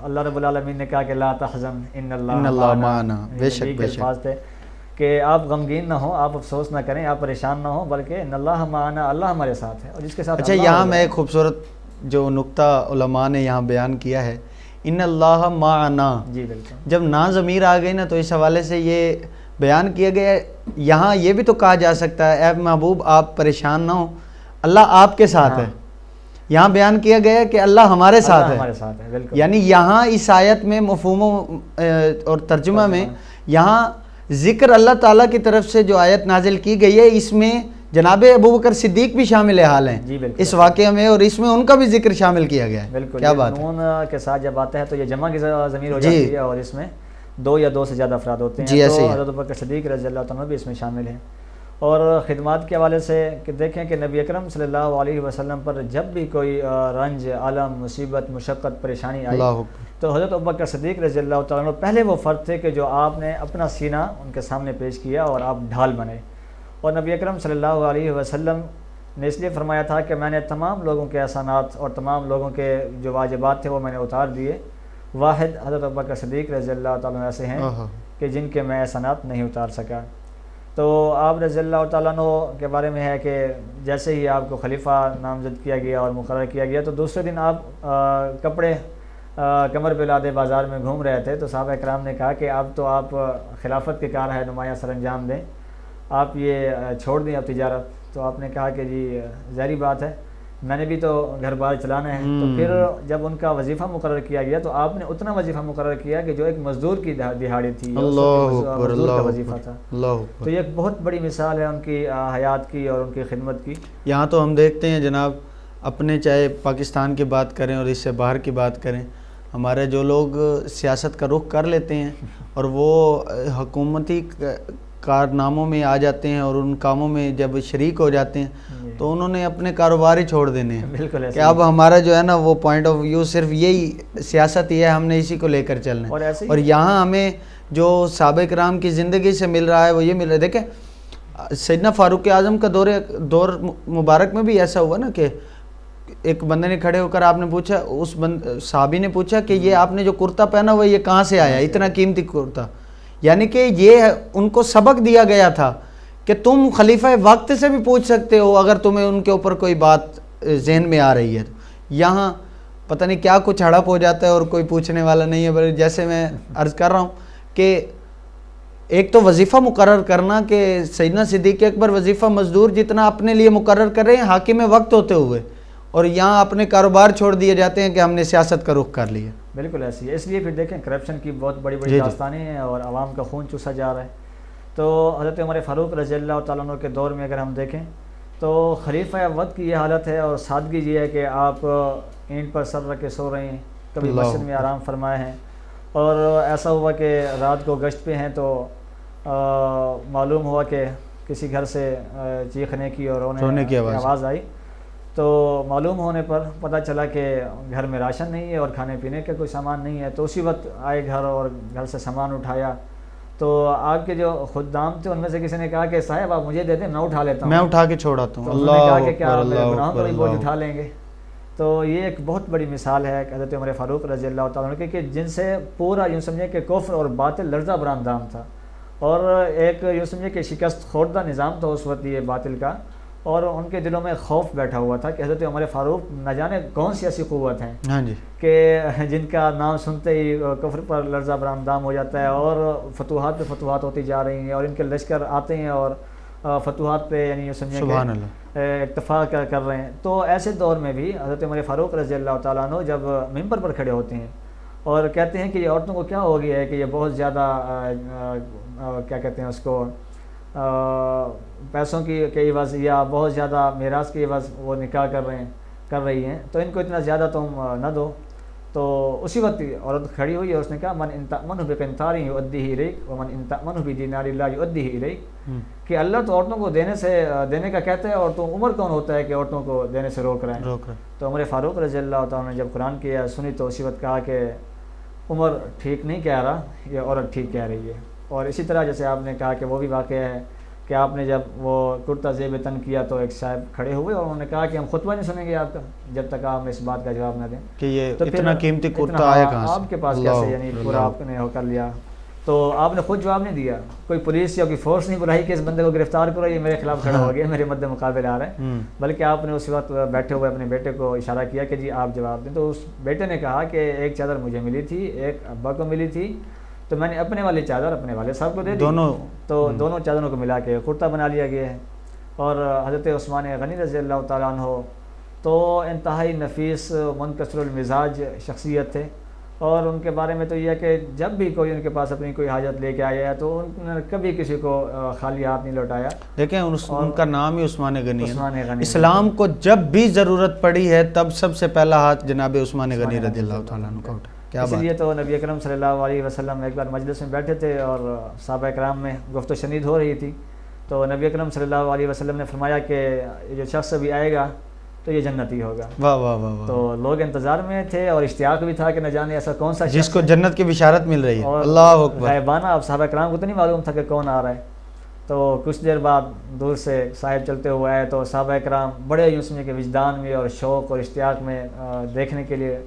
اللہ رب العالمین نے کہا کہ لا تحزن ان اللہ معنا. بے شک الفاظ تھے کہ آپ غمگین نہ ہوں، آپ افسوس نہ کریں، آپ پریشان نہ ہوں، بلکہ ان اللہ معنا، اللہ ہمارے ساتھ ہے. اور جس کے ساتھ اچھا، یہاں میں ایک خوبصورت جو نقطہ علماء نے یہاں بیان کیا ہے، ان اللہ معنا. جی بالکل، جب نا ضمیر آ گئی نا تو اس حوالے سے یہ بیان کیا گیا ہے. یہاں یہ بھی تو کہا جا سکتا ہے اے محبوب آپ پریشان نہ ہوں، اللہ آپ کے ساتھ ہے. یہاں بیان کیا گیا ہے کہ اللہ ہمارے ساتھ ہے. بالکل، یعنی یہاں اس آیت میں مفہوم اور ترجمہ میں یہاں ذکر اللہ تعالیٰ کی طرف سے جو آیت نازل کی گئی ہے اس میں جناب ابوبکر صدیق بھی شامل حال ہیں اس واقعے میں، اور اس میں ان کا بھی ذکر شامل کیا گیا ہے. بالکل، کیا بات ہے. نون کے ساتھ جب آتا ہے تو یہ جمع کی ضمیر ہو جاتی ہے اور اس میں دو یا دو سے زیادہ افراد ہوتے ہیں. تو حضرت ابوبکر صدیق رضی اللہ عنہ بھی اس میں شامل ہیں. اور خدمات کے حوالے سے کہ دیکھیں کہ نبی اکرم صلی اللہ علیہ وسلم پر جب بھی کوئی رنج، عالم، مصیبت، مشقت، پریشانی آئی تو حضرت ابوبکر صدیق رضی اللہ تعالیٰ عنہ پہلے وہ فرد تھے کہ جو آپ نے اپنا سینہ ان کے سامنے پیش کیا اور آپ ڈھال بنے. اور نبی اکرم صلی اللہ علیہ وسلم نے اس لیے فرمایا تھا کہ میں نے تمام لوگوں کے احسانات اور تمام لوگوں کے جو واجبات تھے وہ میں نے اتار دیے، واحد حضرت ابوبکر صدیق رضی اللہ تعالیٰ عنہ ایسے ہیں کہ جن کے میں احسانات نہیں اتار سکا. تو آپ رضی اللہ تعالیٰ عنہ کے بارے میں ہے کہ جیسے ہی آپ کو خلیفہ نامزد کیا گیا اور مقرر کیا گیا تو دوسرے دن آپ کپڑے کمر پہ لادے بازار میں گھوم رہے تھے. تو صحابہ کرام نے کہا کہ اب تو آپ خلافت کے کار ہے نمایاں سر انجام دیں، آپ یہ چھوڑ دیں اب تجارت. تو آپ نے کہا کہ جی ظاہری بات ہے میں نے بھی تو گھر بار چلانا ہے. تو پھر جب ان کا وظیفہ مقرر کیا گیا تو آپ نے اتنا وظیفہ مقرر کیا کہ جو ایک مزدور کی دہاڑی تھی, مزدور کا وظیفہ تھا. تو یہ ایک بہت بڑی مثال ہے ان کی حیات کی اور ان کی خدمت کی. یہاں تو ہم دیکھتے ہیں جناب اپنے چاہے پاکستان کی بات کریں اور اس سے باہر کی بات کریں, ہمارے جو لوگ سیاست کا رخ کر لیتے ہیں اور وہ حکومتی کارناموں میں آ جاتے ہیں اور ان کاموں میں جب شریک ہو جاتے ہیں تو انہوں نے اپنے کاروبار ہی چھوڑ دینے ہیں. بالکل کہ اب ہمارا جو ہے نا وہ پوائنٹ آف ویو صرف یہی سیاست ہی ہے, ہم نے اسی کو لے کر چلنا ہے. اور یہاں ہمیں جو صحابہ کرام کی زندگی سے مل رہا ہے وہ یہ مل رہا ہے. دیکھیں سیدنا فاروق اعظم کا دور مبارک میں بھی ایسا ہوا نا کہ ایک بندے نے کھڑے ہو کر آپ نے پوچھا, اس صحابی نے پوچھا کہ یہ آپ نے جو کرتا پہنا ہوا یہ کہاں سے آیا, اتنا قیمتی کرتا. یعنی کہ یہ ان کو سبق دیا گیا تھا کہ تم خلیفہ وقت سے بھی پوچھ سکتے ہو اگر تمہیں ان کے اوپر کوئی بات ذہن میں آ رہی ہے. یہاں پتہ نہیں کیا کچھ ہڑپ ہو جاتا ہے اور کوئی پوچھنے والا نہیں ہے. بلکہ جیسے میں عرض کر رہا ہوں کہ ایک تو وظیفہ مقرر کرنا کہ سیدنا صدیق اکبر وظیفہ مزدور جتنا اپنے لیے مقرر کر رہے ہیں حاکم وقت ہوتے ہوئے, اور یہاں اپنے کاروبار چھوڑ دیے جاتے ہیں کہ ہم نے سیاست کا رخ کر لیا. بالکل ایسی ہے. اس لیے پھر دیکھیں کرپشن کی بہت بڑی بڑی داستانیں ہیں اور عوام کا خون چوسا جا رہا ہے. تو حضرت عمر فاروق رضی اللہ تعالیٰ عنہ کے دور میں اگر ہم دیکھیں تو خلیفہ وقت کی یہ حالت ہے, اور سادگی یہ ہے کہ آپ اینٹ پر سر رکھ کے سو رہے ہیں, کبھی مسجد میں آرام فرمائے ہیں. اور ایسا ہوا کہ رات کو گشت پہ ہیں تو معلوم ہوا کہ کسی گھر سے چیخنے کی اور رونے کی آواز آئی. تو معلوم ہونے پر پتہ چلا کہ گھر میں راشن نہیں ہے اور کھانے پینے کا کوئی سامان نہیں ہے. تو اسی وقت آئے گھر اور گھر سے سامان اٹھایا. تو آپ کے جو خدام تھے ان میں سے کسی نے کہا کہ صاحب آپ مجھے دے دیں میں اٹھا لیتا ہوں, میں اٹھا کے چھوڑاتا ہوں. اللہ نے کہا کہ کیا گناہوں کا بوجھ اٹھا لیں گے. تو یہ ایک بہت بڑی مثال ہے حضرت عمر فاروق رضی اللہ تعالیٰ عنہ کہ جن سے پورا یوں سمجھے کہ کفر اور باطل لرزہ بر اندام تھا, اور ایک یوں سمجھے کہ شکست خوردہ نظام تھا اس وقت یہ باطل کا, اور ان کے دلوں میں خوف بیٹھا ہوا تھا کہ حضرت عمر فاروق نہ جانے کون سی ایسی قوت ہیں کہ جن کا نام سنتے ہی کفر پر لرزہ بر اندام ہو جاتا ہے, اور فتوحات پہ فتوحات ہوتی جا رہی ہیں, اور ان کے لشکر آتے ہیں اور فتوحات پہ یعنی سمجھیں کہ اکتفا کر رہے ہیں. تو ایسے دور میں بھی حضرت عمر فاروق رضی اللہ تعالیٰ عنہ جب ممبر پر کھڑے ہوتے ہیں اور کہتے ہیں کہ یہ عورتوں کو کیا ہو گیا ہے کہ یہ بہت زیادہ کیا کہتے ہیں اس کو پیسوں کی عوض یا بہت زیادہ میراث کی عوض وہ نکاح کر رہی ہیں, تو ان کو اتنا زیادہ تم نہ دو. تو اسی وقت عورت کھڑی ہوئی اور اس نے کہا من ان تأمنہ بقنطار یؤدیہ الیک ومن ان تأمنہ بدینار اللہ یؤدیہ الیک, کہ اللہ تو عورتوں کو دینے کا کہتا ہے اور تو عمر کون ہوتا ہے کہ عورتوں کو دینے سے روک رہے ہیں. تو عمر فاروق رضی اللہ تعالیٰ نے جب قرآن کی سنی تو اسی وقت کہا کہ عمر ٹھیک نہیں کہہ رہا, یہ عورت ٹھیک کہہ رہی ہے. اور اسی طرح جیسے آپ نے کہا کہ وہ بھی واقعہ ہے کہ آپ نے جب وہ کرتا زیب تن کیا تو ایک صاحب کھڑے ہوئے اور انہوں نے کہا کہ ہم خطبہ نہیں سنیں گے آپ کا جب تک آپ اس بات کا جواب نہ دیں کہ یہ اتنا قیمتی کرتا آیا کہاں سے آپ کے پاس کیسے, یعنی پورا آپ نے ہو کر لیا. تو آپ نے خود جواب نہیں دیا, کوئی پولیس یا کوئی فورس نہیں بلائی کہ اس بندے کو گرفتار کرو, یہ میرے خلاف کھڑا ہو گیا, میرے مد مقابل آ رہا ہے, بلکہ آپ نے اس وقت بیٹھے ہوئے اپنے بیٹے کو اشارہ کیا کہ جی آپ جواب دیں. تو اس بیٹے نے کہا کہ ایک چادر مجھے ملی تھی, ایک ابا کو ملی تھی, تو میں نے اپنے والی چادر اپنے والے صاحب کو دے دی, تو دونوں چادروں کو ملا کے کرتا بنا لیا گیا ہے. اور حضرت عثمان غنی رضی اللہ تعالیٰ عنہ تو انتہائی نفیس منکسر المزاج شخصیت تھے, اور ان کے بارے میں تو یہ ہے کہ جب بھی کوئی ان کے پاس اپنی کوئی حاجت لے کے آیا ہے تو انہوں نے کبھی کسی کو خالی ہاتھ نہیں لوٹایا. دیکھیں ان کا نام ہی عثمان غنی ہے. اسلام کو جب بھی ضرورت پڑی ہے تب سب سے پہلا ہاتھ جناب عثمان غنی رضی اللہ تعالیٰ عنہ کا اٹھا. اس لیے تو نبی اکرم صلی اللہ علیہ وسلم ایک بار مجلس میں بیٹھے تھے اور صحابہ کرام میں گفت و شنید ہو رہی تھی, تو نبی اکرم صلی اللہ علیہ وسلم نے فرمایا کہ جو شخص بھی آئے گا تو یہ جنتی ہوگا. واہ واہ واہ. تو لوگ انتظار میں تھے اور اشتیاق بھی تھا کہ نہ جانے ایسا کون سا جس کو جنت کی بشارت مل رہی ہے. اللہ اکبر. غائبانہ اب صحابہ کرام کو تو نہیں معلوم تھا کہ کون آ رہا ہے. تو کچھ دیر بعد دور سے صاحب چلتے ہوئے آئے تو صحابہ کرام بڑے یوں سمجھے کہ وجدان میں اور شوق اور اشتیاق میں دیکھنے کے لیے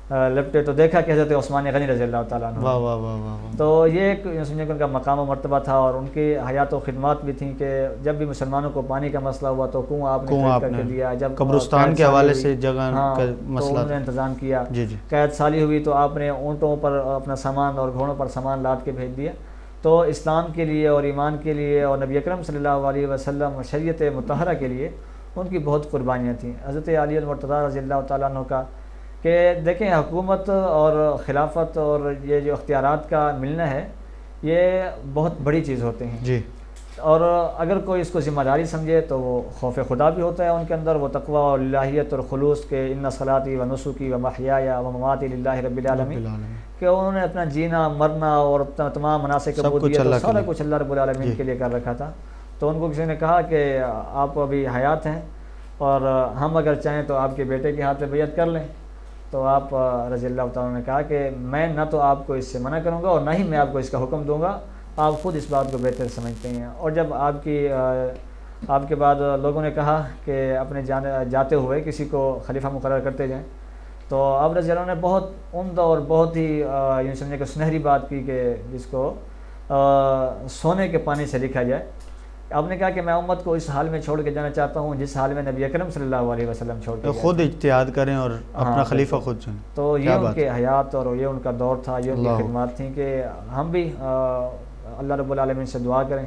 لپٹے, تو دیکھا کہ حضرت عثمان غنی رضی اللہ تعالیٰ عنہ. تو یہ ایک سمجھے کہ ان کا مقام و مرتبہ تھا, اور ان کی حیات و خدمات بھی تھیں کہ جب بھی مسلمانوں کو پانی کا مسئلہ ہوا تو کنواں آپ نے کر کے دیا, جب قبرستان کے حوالے سے جگہ کا مسئلہ انہوں نے انتظام کیا, قید سالی ہوئی تو آپ نے اونٹوں پر اپنا سامان اور گھوڑوں پر سامان لاد کے بھیج دیا. تو اسلام کے لیے اور ایمان کے لیے اور نبی اکرم صلی اللہ علیہ وسلم اور شریعت مطہرہ کے لیے ان کی بہت قربانیاں تھیں. حضرت علی المرتضیٰ رضی اللہ تعالیٰ عنہ کا کہ دیکھیں حکومت اور خلافت اور یہ جو اختیارات کا ملنا ہے یہ بہت بڑی چیز ہوتے ہیں جی. اور اگر کوئی اس کو ذمہ داری سمجھے تو وہ خوف خدا بھی ہوتا ہے ان کے اندر، وہ تقویٰ اور الہیت اور خلوص کے ان صلاتی و نسکی و محیای و مماتی للہ رب العالمین، کہ انہوں نے اپنا جینا مرنا اور تمام مناسک عبودیت سارا کچھ اللہ رب العالمین کے لیے کر رکھا تھا. تو ان کو کسی نے کہا کہ آپ ابھی حیات ہیں اور ہم اگر چاہیں تو آپ کے بیٹے کے ہاتھ پہ بیعت کر لیں. تو آپ رضی اللہ تعالیٰ نے کہا کہ میں نہ تو آپ کو اس سے منع کروں گا اور نہ ہی میں آپ کو اس کا حکم دوں گا، آپ خود اس بات کو بہتر سمجھتے ہیں. اور جب آپ کے بعد لوگوں نے کہا کہ اپنے جاتے ہوئے کسی کو خلیفہ مقرر کرتے جائیں، تو آپ رضی اللہ نے بہت عمدہ اور بہت ہی یوں سمجھے کہ سنہری بات کی کہ جس کو سونے کے پانی سے لکھا جائے. آپ نے کہا کہ میں امت کو اس حال میں چھوڑ کے جانا چاہتا ہوں جس حال میں نبی اکرم صلی اللہ علیہ وسلم چھوڑ کے خود اجتہاد کریں اور اپنا خلیفہ خود چنیں. تو یہ ان کے حیات اور یہ ان کا دور تھا، یہ ان کی خدمات تھیں کہ ہم بھی اللہ رب العالمین سے دعا کریں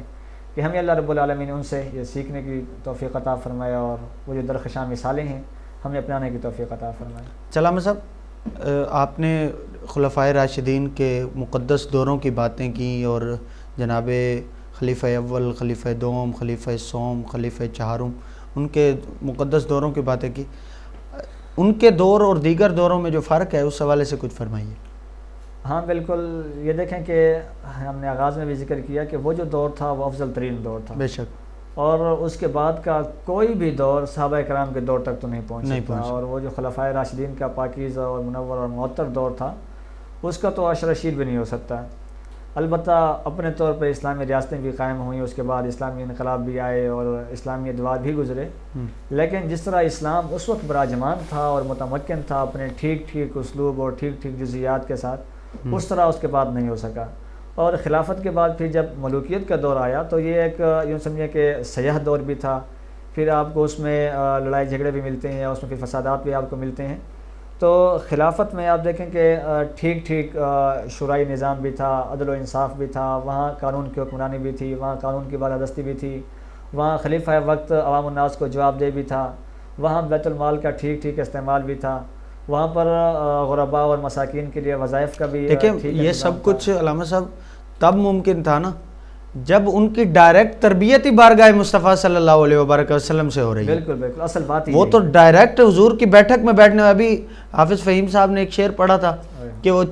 کہ ہمیں اللہ رب العالمین ان سے یہ سیکھنے کی توفیق عطا فرمائے اور وہ جو درخشاں مثالیں ہیں ہمیں اپنانے کی توفیق عطا فرمائے. علامہ صاحب، آپ نے خلفائے راشدین کے مقدس دوروں کی باتیں کی اور جناب خلیفہ اول، خلیفہ دوم، خلیفہ سوم، خلیفہ چہارم، ان کے مقدس دوروں کی باتیں کی. ان کے دور اور دیگر دوروں میں جو فرق ہے اس حوالے سے کچھ فرمائیے. ہاں بالکل، یہ دیکھیں کہ ہم نے آغاز میں بھی ذکر کیا کہ وہ جو دور تھا وہ افضل ترین دور تھا. بے شک. اور اس کے بعد کا کوئی بھی دور صحابہ کرام کے دور تک تو نہیں پہنچ سکتا. اور وہ جو خلفائے راشدین کا پاکیزہ اور منور اور معطر دور تھا اس کا تو عشر رشید بھی نہیں ہو سکتا. البتہ اپنے طور پہ اسلامی ریاستیں بھی قائم ہوئیں، اس کے بعد اسلامی انقلاب بھی آئے اور اسلامی ادوار بھی گزرے، لیکن جس طرح اسلام اس وقت براجمان تھا اور متمکن تھا اپنے ٹھیک ٹھیک اسلوب اور ٹھیک ٹھیک جزیات کے ساتھ، اس طرح اس کے بعد نہیں ہو سکا. اور خلافت کے بعد پھر جب ملوکیت کا دور آیا تو یہ ایک یوں سمجھے کہ سیاح دور بھی تھا. پھر آپ کو اس میں لڑائی جھگڑے بھی ملتے ہیں، اس میں پھر فسادات بھی آپ کو ملتے ہیں. تو خلافت میں آپ دیکھیں کہ ٹھیک ٹھیک شورائی نظام بھی تھا، عدل و انصاف بھی تھا، وہاں قانون کی حکمرانی بھی تھی، وہاں قانون کی بالادستی بھی تھی، وہاں خلیفہ وقت عوام الناس کو جواب دہ بھی تھا، وہاں بیت المال کا ٹھیک ٹھیک استعمال بھی تھا، وہاں پر غرباء اور مساکین کے لیے وظائف کا بھی دیکھیں یہ سب کچھ علامہ صاحب تب ممکن تھا نا جب ان کی ڈائریکٹ تربیت ہی بارگاہ مصطفیٰ صلی اللہ علیہ وبرکہ وسلم سے ہو رہی ہے. بالکل بالکل، اصل بات ہی وہ تو ڈائریکٹ حضور کی بیٹھک میں بیٹھنے میں. ابھی حافظ فہیم صاحب نے ایک شعر پڑھا تھا کہ وہ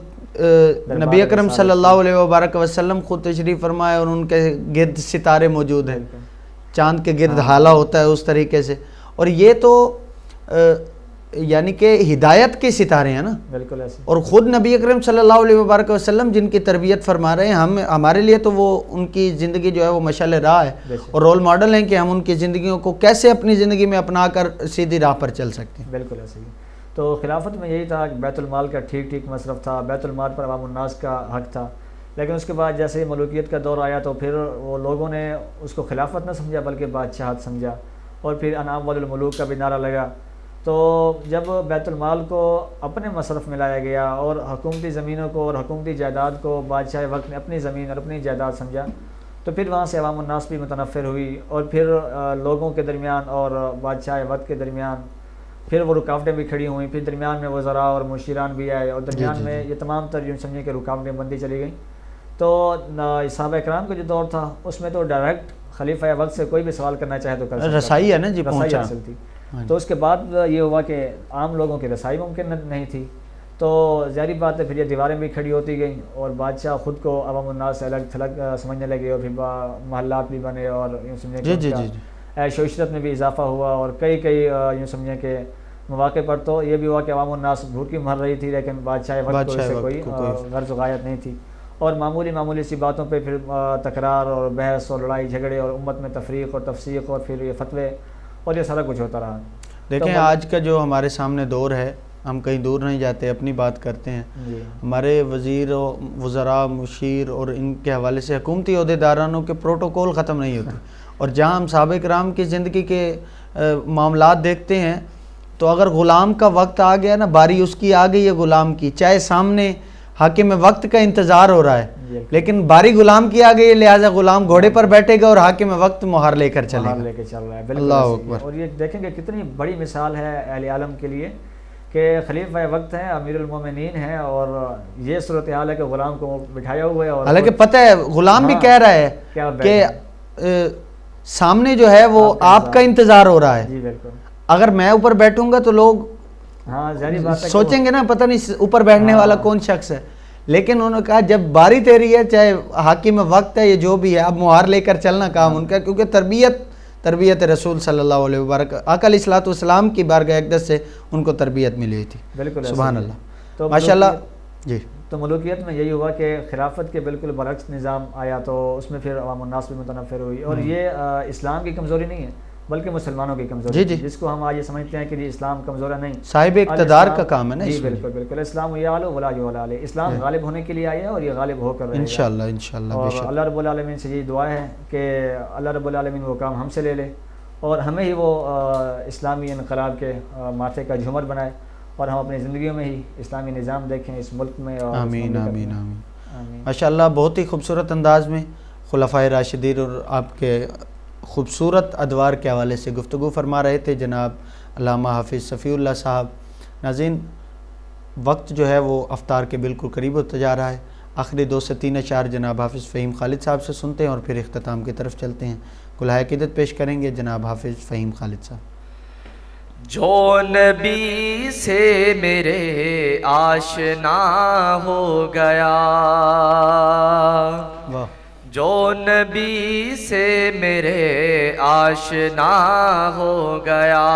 نبی اکرم صلی اللہ علیہ وبرکہ وسلم خود تشریف فرمائے اور ان کے گرد ستارے موجود ہیں، چاند کے گرد حالہ ہوتا ہے اس طریقے سے. اور یہ تو یعنی کہ ہدایت کے ستارے ہیں نا. بالکل ایسے. اور خود نبی اکرم صلی اللہ علیہ وبرکہ وسلم جن کی تربیت فرما رہے ہیں، ہمارے لیے تو وہ ان کی زندگی جو ہے وہ مشعل راہ ہے اور رول ماڈل ہیں کہ ہم ان کی زندگیوں کو کیسے اپنی زندگی میں اپنا کر سیدھی راہ پر چل سکتے ہیں. بالکل ایسے ہی. تو خلافت میں یہی تھا کہ بیت المال کا ٹھیک ٹھیک مصرف تھا، بیت المال پر عوام الناس کا حق تھا. لیکن اس کے بعد جیسے ملوکیت کا دور آیا تو پھر وہ لوگوں نے اس کو خلافت نہ سمجھا بلکہ بادشاہت سمجھا، اور پھر انعام والملوک کا بھی نعرہ لگا. تو جب بیت المال کو اپنے مصرف میں لایا گیا اور حکومتی زمینوں کو اور حکومتی جائیداد کو بادشاہ وقت نے اپنی زمین اور اپنی جائیداد سمجھا، تو پھر وہاں سے عوام الناس بھی متنفر ہوئی، اور پھر لوگوں کے درمیان اور بادشاہ وقت کے درمیان پھر وہ رکاوٹیں بھی کھڑی ہوئیں. پھر درمیان میں وزراء اور مشیران بھی آئے اور درمیان میں یہ تمام تر یوں سمجھیں کہ رکاوٹیں بندی چلی گئیں. تو صحابہ کرام کا جو دور تھا اس میں تو ڈائریکٹ خلیفہ وقت سے کوئی بھی سوال کرنا چاہے تو کر سکتا، رسائی ہے نا جی، رسائی حاصل تھی. تو اس کے بعد یہ ہوا کہ عام لوگوں کی رسائی ممکن نہیں تھی، تو ظاہری بات ہے پھر یہ دیواریں بھی کھڑی ہوتی گئیں اور بادشاہ خود کو عوام الناس سے الگ تھلگ سمجھنے لگے، اور پھر محلات بھی بنے اور یوں سمجھیں کہ عیش و عشرت میں بھی اضافہ ہوا. اور کئی یوں سمجھیں کہ مواقع پر تو یہ بھی ہوا کہ عوام الناس بھوکی مر رہی تھی لیکن بادشاہ وقت کو اس سے کوئی غرض و غایت نہیں تھی. اور معمولی سی باتوں پہ پھر تکرار اور بحث اور لڑائی جھگڑے اور امت میں تفریق اور تفسیق اور پھر یہ فتوے اور یہ سارا کچھ ہوتا رہا. دیکھیں آج کا جو ہمارے سامنے دور ہے، ہم کہیں دور نہیں جاتے، اپنی بات کرتے ہیں. ہمارے وزیر و وزراء، مشیر اور ان کے حوالے سے حکومتی عہدیدارانوں کے پروٹوکول ختم نہیں ہوتے. اور جہاں ہم صحابہ کرام کی زندگی کے معاملات دیکھتے ہیں تو اگر غلام کا وقت آ گیا نا، باری اس کی آ گئی ہے غلام کی، چاہے سامنے حاکم وقت کا انتظار ہو رہا ہے، جی، لیکن باری غلام کی آ گئی ہے، لہٰذا غلام گھوڑے پر بیٹھے گا اور حاکم وقت مہر لے کر چلے باہر گا۔ لے کے چل رہا ہے، بالکل اللہ ایسے ہی ہے۔ اکبر۔ اور یہ دیکھیں کہ کتنی بڑی مثال ہے اہل عالم کے لیے کہ خلیفہ وقت ہیں، امیر المومنین ہیں، اور یہ صورتحال ہے کہ غلام کو بٹھایا ہوا ہے، اور حالانکہ پتہ ہے غلام بھی کہہ رہا ہے کیا کہ سامنے جو ہے وہ آپ کا انتظار ہو رہا ہے، جی بالکل، اگر میں اوپر بیٹھوں گا تو لوگ ہاں ظاہری بات ہے کہ سوچیں گے نا پتہ نہیں اوپر بیٹھنے والا کون شخص ہے، لیکن انہوں نے کہا جب باری تیری ہے، چاہے حاکم وقت ہے، یہ جو بھی ہے، اب مہار لے کر چلنا کام ان کا، کیونکہ تربیت رسول صلی اللہ علیہ وبرک آقا علیہ الصلوۃ والسلام کی بارگاہ اقدس سے ان کو تربیت ملی تھی۔ بالکل ایسے سبحان ہی ہے۔ اللہ، تو ماشاءاللہ۔ جی تو ملوکیت میں یہی ہوا کہ خلافت کے بالکل برعکس نظام آیا، تو اس میں پھر عوام الناس بھی متنفر ہوئی، اور یہ اسلام کی کمزوری نہیں ہے بلکہ مسلمانوں کی کمزوری جی ہے، جس کو ہم آج یہ سمجھتے ہیں کہ یہ اسلام کمزور ہے، نہیں، صاحب اقتدار کا کام ہے نا جی اس میں۔ بالکل بالکل، اسلام یعلو ولا یعلی علیہ، اسلام غالب ہونے کے لیے آیا ہے اور یہ غالب ہو کر رہے گا انشاءاللہ انشاءاللہ بے اور شک۔ اللہ رب العالمین سے یہی دعا ہے کہ اللہ رب العالمین وہ کام ہم سے لے لے اور ہمیں ہی وہ اسلامی انقلاب کے ماتھے کا جھومر بنائے، اور ہم اپنی زندگیوں میں ہی اسلامی نظام دیکھیں اس ملک میں اور اس آمین مملکت آمین میں۔ آمین۔ آمین۔ ماشاءاللہ بہت ہی خوبصورت انداز میں خلفائے راشدین اور آپ کے خوبصورت ادوار کے حوالے سے گفتگو فرما رہے تھے جناب علامہ حافظ صفی اللہ صاحب۔ ناظرین، وقت جو ہے وہ افطار کے بالکل قریب ہوتا جا رہا ہے، آخری 2 سے 3 اشعار جناب حافظ فہیم خالد صاحب سے سنتے ہیں اور پھر اختتام کی طرف چلتے ہیں۔ گلہائے عقیدت پیش کریں گے جناب حافظ فہیم خالد صاحب۔ جو نبی سے میرے آشنا ہو گیا، واہ، جو نبی سے میرے آشنا ہو گیا،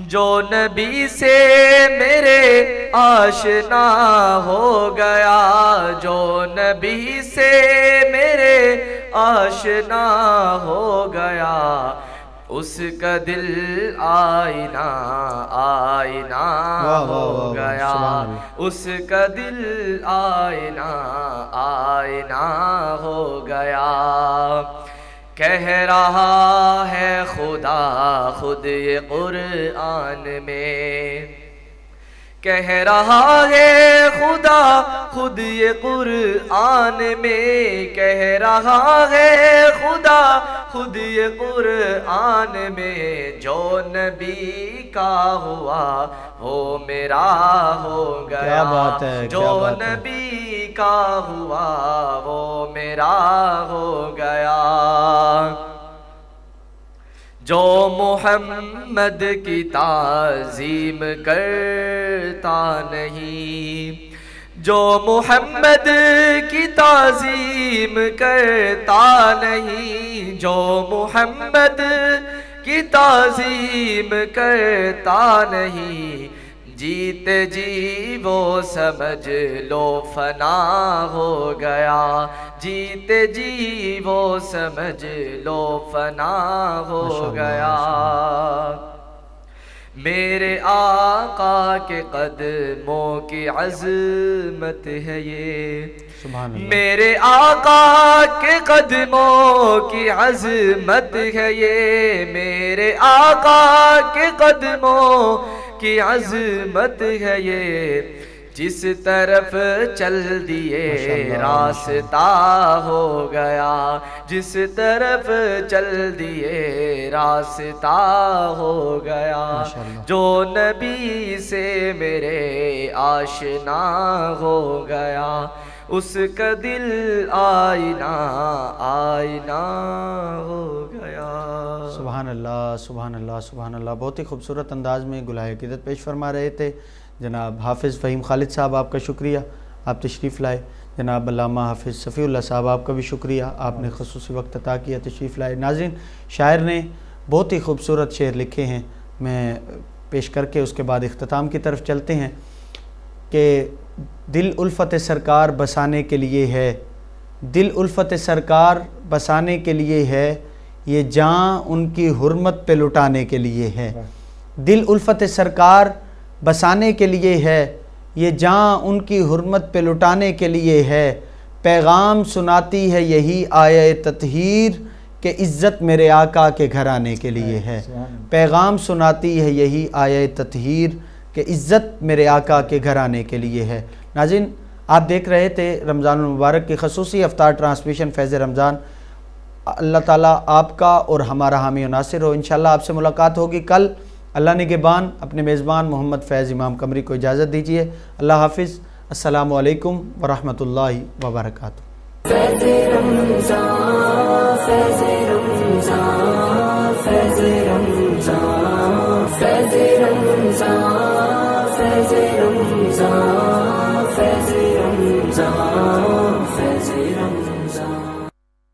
جو نبی سے میرے آشنا ہو گیا، جو نبی سے میرے آشنا ہو گیا، اس کا دل آئینہ آئینہ ہو گیا، اس کا دل آئینہ آئینہ ہو گیا۔ کہہ رہا ہے خدا خود یہ قرآن میں، کہہ رہا ہے خدا خود یہ قرآن میں، کہہ رہا ہے خدا خود یہ قرآن میں، جو نبی کا ہوا وہ میرا ہو گیا، کیا بات ہے، جو کیا بات ہے۔ نبی کا ہوا وہ میرا ہو گیا۔ جو محمد کی تعظیم کرتا نہیں، جو محمد کی تعظیم کرتا نہیں، جو محمد کی تعظیم کرتا نہیں، جیتے جی وہ سمجھ لو فنا ہو گیا، جیتے جی وہ سمجھ لو فنا ہو گیا۔ میرے آقا کے قدموں کی عظمت ہے یہ، سبحان اللہ۔ میرے آقا کے قدموں کی عظمت ہے یہ، میرے آقا کے قدموں کی عظمت ہے یہ، جس طرف چل دیے راستہ ہو گیا، جس طرف چل دیے راستہ ہو گیا، جو نبی سے میرے آشنا ہو گیا، اس کا دل آئینہ آئینہ ہو گیا۔ سبحان اللہ سبحان اللہ سبحان اللہ۔ بہت ہی خوبصورت انداز میں گلہائے عقیدت پیش فرما رہے تھے جناب حافظ فہیم خالد صاحب، آپ کا شکریہ، آپ تشریف لائے۔ جناب علامہ حافظ صفی اللہ صاحب، آپ کا بھی شکریہ، آپ نے خصوصی وقت عطا کیا، تشریف لائے۔ ناظرین، شاعر نے بہت ہی خوبصورت شعر لکھے ہیں، میں پیش کر کے اس کے بعد اختتام کی طرف چلتے ہیں کہ دل الفت سرکار بسانے کے لیے ہے، دل الفت سرکار بسانے کے لیے ہے، یہ جاں ان کی حرمت پہ لٹانے کے لیے ہے، دل الفت سرکار بسانے کے لیے ہے، یہ جاں ان کی حرمت پہ لٹانے کے لیے ہے، پیغام سناتی ہے یہی آیہ تطہیر کہ عزت میرے آقا کے گھر آنے کے لیے ہے، پیغام سناتی ہے یہی آیہ تطہیر کہ عزت میرے آقا کے گھر آنے کے لیے ہے۔ ناظرین، آپ دیکھ رہے تھے رمضان المبارک کی خصوصی افطار ٹرانسمیشن فیض رمضان. اللہ تعالیٰ آپ کا اور ہمارا حامی و ناصر ہو. انشاءاللہ آپ سے ملاقات ہوگی کل. اللہ نگہبان. اپنے میزبان محمد فیض امام قمری کو اجازت دیجیے. اللہ حافظ. السلام علیکم ورحمۃ اللہ وبرکاتہ. فیض رمضان فیض رمضان فیض رمضان فیض رمضان فیض رمضان